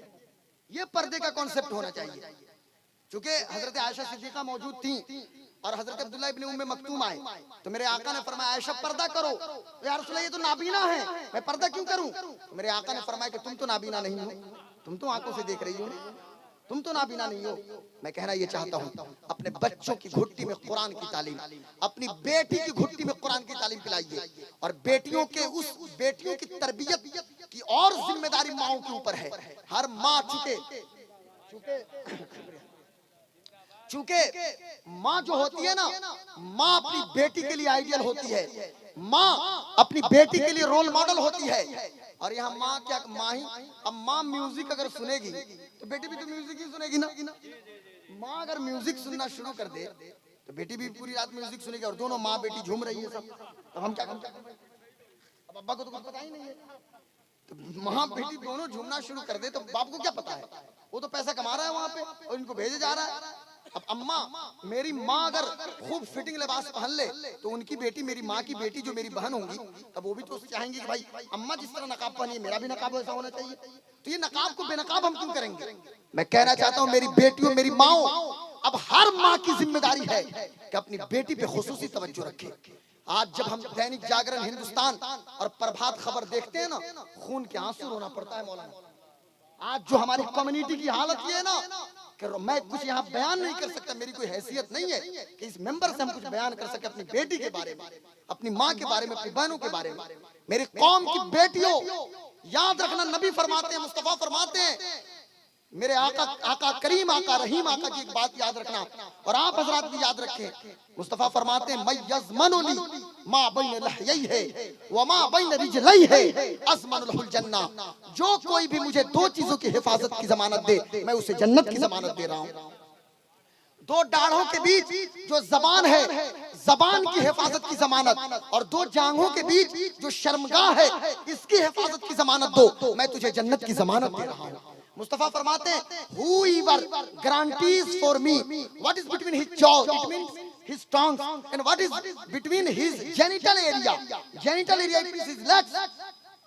A: ये पर्दे का कॉन्सेप्ट होना चाहिए। चूंकि हजरत आयशा सिद्दीका मौजूद थी और हजरत अब्दुल्ला इब्ने उम्मे मक्तूम आए, तो मेरे आका ने फरमाया आयशा पर्दा करो। तो या रसूल अल्लाह, ये तो नाबीना है, मैं पर्दा क्यों करूं? तो मेरे आका ने फरमाया कि तुम तो नाबीना नहीं हो, तुम तो आंखों से देख रही हो, तुम तो नाबीना नहीं हो। मैं कहना ये चाहता हूँ, अपने बच्चों की घुट्टी में कुरान की तालीम, अपनी बेटी की घुट्टी में कुरान की तालीम पिलाइए। और बेटियों के उस बेटियों की तरबियत की और जिम्मेदारी माओं के ऊपर है। हर माँ चूंकि माँ जो होती है ना, माँ अपनी बेटी के लिए आइडियल होती है, माँ अपनी बेटी के लिए रोल मॉडल होती है। और यहाँ माँ क्या, माँ ही, अब माँ म्यूजिक अगर सुनेगी तो बेटी भी तो म्यूजिक ही सुनेगी ना। माँ अगर म्यूजिक सुनना शुरू कर दे तो बेटी भी पूरी रात म्यूजिक सुनेगी, और दोनों माँ बेटी झूम रही है सब, तो हम क्या करें? अब अब्बा को तो कुछ पता ही नहीं है, तो माँ बेटी दोनों झूमना शुरू कर दे तो बाप को क्या पता है? वो तो पैसा कमा रहा है वहां पे और इनको भेजे जा रहा है। अब अम्मा, मेरी माँ अगर खूब फिटिंग लिबास पहन ले तो उनकी बेटी, मेरी माँ की बेटी जो मेरी बहन होंगी, तब वो भी तो चाहेंगी कि भाई अम्मा जिस तरह नकाब पहनी है, मेरा भी नकाब ऐसा होना चाहिए। तो ये नकाब को बेनकाब हम क्यों करेंगे? मैं कहना चाहता हूँ मेरी बेटियों, मेरी माओ, अब हर माँ की जिम्मेदारी है कि अपनी बेटी पे खुसूसी तवज्जो रखे। आज जब हम दैनिक जागरण, हिंदुस्तान और प्रभात खबर देखते हैं ना, खून के आंसू रोना पड़ता है मौलाना। आज जो हमारी कम्युनिटी की हालत ये है ना कि मैं कुछ यहाँ बयान नहीं कर सकता, मेरी कोई हैसियत नहीं है कि इस मेंबर से हम कुछ बयान कर सके अपनी बेटी के बारे में, अपनी माँ के बारे में, अपनी बहनों के बारे में। मेरी कौम की बेटियों, याद रखना, नबी फरमाते हैं, मुस्तफा फरमाते हैं, मेरे आका करीम, आका रहीम, आका की एक बात याद रखना, और आप हजरात भी याद रखें। मुस्तफा फरमाते हैं, मैं यज़मनुली मा बैन लहयैहि व मा बैन रिजलैहि अज़मनुल जन्नह। जो कोई भी मुझे दो चीजों की हिफाजत की जमानत दे, मैं उसे जन्नत की जमानत दे रहा हूँ। दो दाढ़ों के बीच जो जबान है, जबान की हिफाजत की जमानत, और दो जांघों के बीच जो शर्मगाह है, इसकी हिफाजत की जमानत दो, मैं तुझे जन्नत की जमानत दे रहा हूँ। मुस्तफा फरमाते हैं, whoever guarantees for me what is between his jaw, it means his tongue, and what is between his genital area, it means his legs,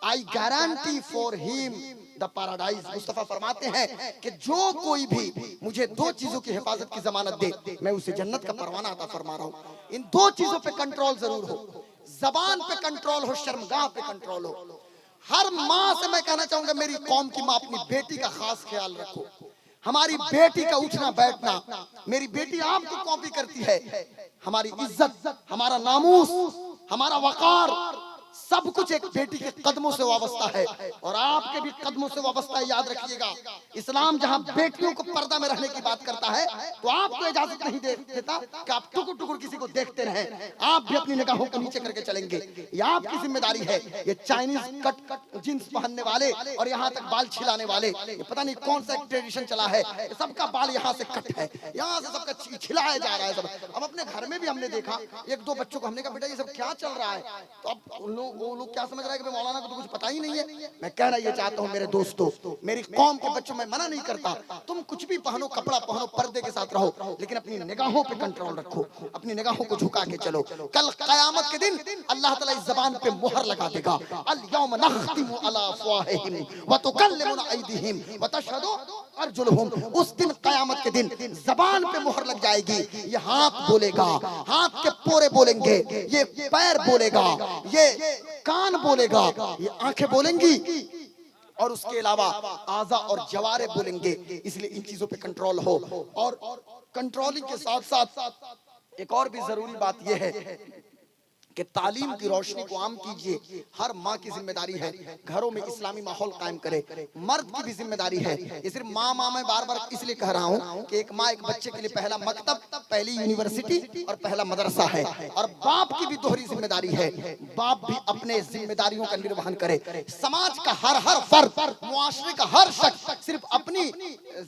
A: I guarantee for him the paradise। Mustafa फरमाते हैं कि जो कोई भी मुझे दो चीजों की हिफाजत की जमानत दे, मैं उसे जन्नत का परवाना अता फरमा रहा हूँ। इन दो चीजों पे कंट्रोल जरूर हो, जबान पे कंट्रोल हो, शर्मगाह पे कंट्रोल हो। हर माँ से मैं कहना चाहूंगा, मेरी कौम की माँ, अपनी बेटी का खास ख्याल रखो। हमारी बेटी का उठना बैठना, मेरी बेटी आपको कॉपी करती है। हमारी इज्जत, हमारा नामूस, हमारा वकार, सब कुछ एक बेटी के कदमों से वाबस्ता है, और आपके भी कदमों से वाबस्ता है। याद रखिएगा, इस्लाम जहां बेटियों को पर्दा में रहने की बात करता है, तो आपको इजाजत नहीं देता कि आप टुकुर टुकुर किसी को देखते रहें। आप भी अपनी निगाहों को नीचे करके चलेंगे, ये आपकी जिम्मेदारी है। ये चाइनीज कट जींस पहनने वाले और यहाँ तक बाल छिलाने वाले, ये पता नहीं कौन सा ट्रेडिशन चला है, सबका बाल यहाँ से कट है, यहाँ से सबका छिलाया जा रहा है सब। अब अपने घर में भी हमने देखा, एक दो बच्चों को हमने कहा बेटा ये सब क्या चल रहा है, तो अब वो लोग क्या समझ रहा है कि मौलाना मौलाना को तो कुछ पता ही नहीं है। मैं कहना ये चाहता हूँ मेरे दोस्तों, मेरी कौम के बच्चों, मैं मना नहीं करता, तुम कुछ भी पहनो, कपड़ा पहनो, पर्दे के साथ रहो, लेकिन अपनी निगाहों पे कंट्रोल रखो, अपनी निगाहों को झुका के चलो। कल क़यामत के दिन अल्लाह ताला इस ज़बान पे मुहर लगा देगा। अल यौम नख्तिमु अला अफ़वाहिहिम व तुकल्लिमुना अयदीहिम व तशहदु अर्जुलुहुम। उस दिन, क़यामत के दिन, ज़बान पे मुहर लग जाएगी। ये हाथ बोलेगा, हाथ के पोरे बोलेंगे, ये पैर बोलेगा, ये कान बोलेगा, ये आंखें बोलेंगी, और उसके अलावा आज़ा और जवारे बोलेंगे। इसलिए इन चीजों पे कंट्रोल हो। और कंट्रोलिंग के साथ साथ एक और भी जरूरी बात यह है कि तालीम की रोशनी को आम कीजिए। हर माँ की जिम्मेदारी है घरों में इस्लामी माहौल कायम करे। मर्द की भी जिम्मेदारी है। ये सिर्फ माँ मैं बार बार इसलिए कह रहा हूँ कि एक माँ एक बच्चे के लिए पहला मकतब, पहली यूनिवर्सिटी और पहला मदरसा है। और बाप की भी दोहरी जिम्मेदारी है। बाप भी अपने जिम्मेदारियों का निर्वहन करे। समाज का हर फर्द, मुआशरे का हर शख्स सिर्फ अपनी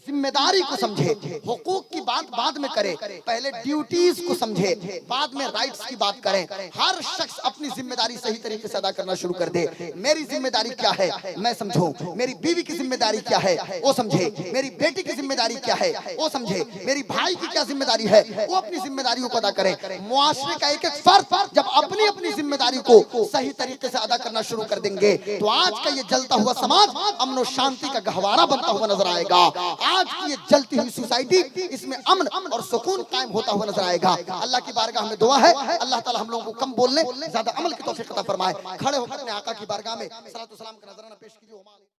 A: जिम्मेदारी को समझे। हुकूक की बात बाद में करे, पहले ड्यूटीज को समझे, बाद में राइट्स की बात करें। हर शख्स अपनी जिम्मेदारी सही तरीके से अदा करना शुरू कर दे। मेरी जिम्मेदारी क्या है मैं समझूं, मेरी बीवी की जिम्मेदारी क्या है वो समझे, मेरी बेटी की जिम्मेदारी क्या है वो समझे, मेरी भाई की क्या जिम्मेदारी है वो अपनी जिम्मेदारियों को अदा करे। मुआशरे का एक एक फर्द जब अपनी अपनी जिम्मेदारी को सही तरीके से अदा करना शुरू कर देंगे तो आज का ये जलता हुआ समाज अमन और शांति का गहवारा बनता हुआ नजर आएगा। आज की ये जलती हुई सोसाइटी, इसमें अमन और सुकून कायम होता हुआ नजर आएगा। अल्लाह की बारगाह में दुआ है, अल्लाह ताला हम लोगों को कम बोलने, ज्यादा अमल की तौफीक अता फरमाए। खड़े होकर अपने आका की बारगाह में सलातो सलाम का नजराना पेश कीजिए।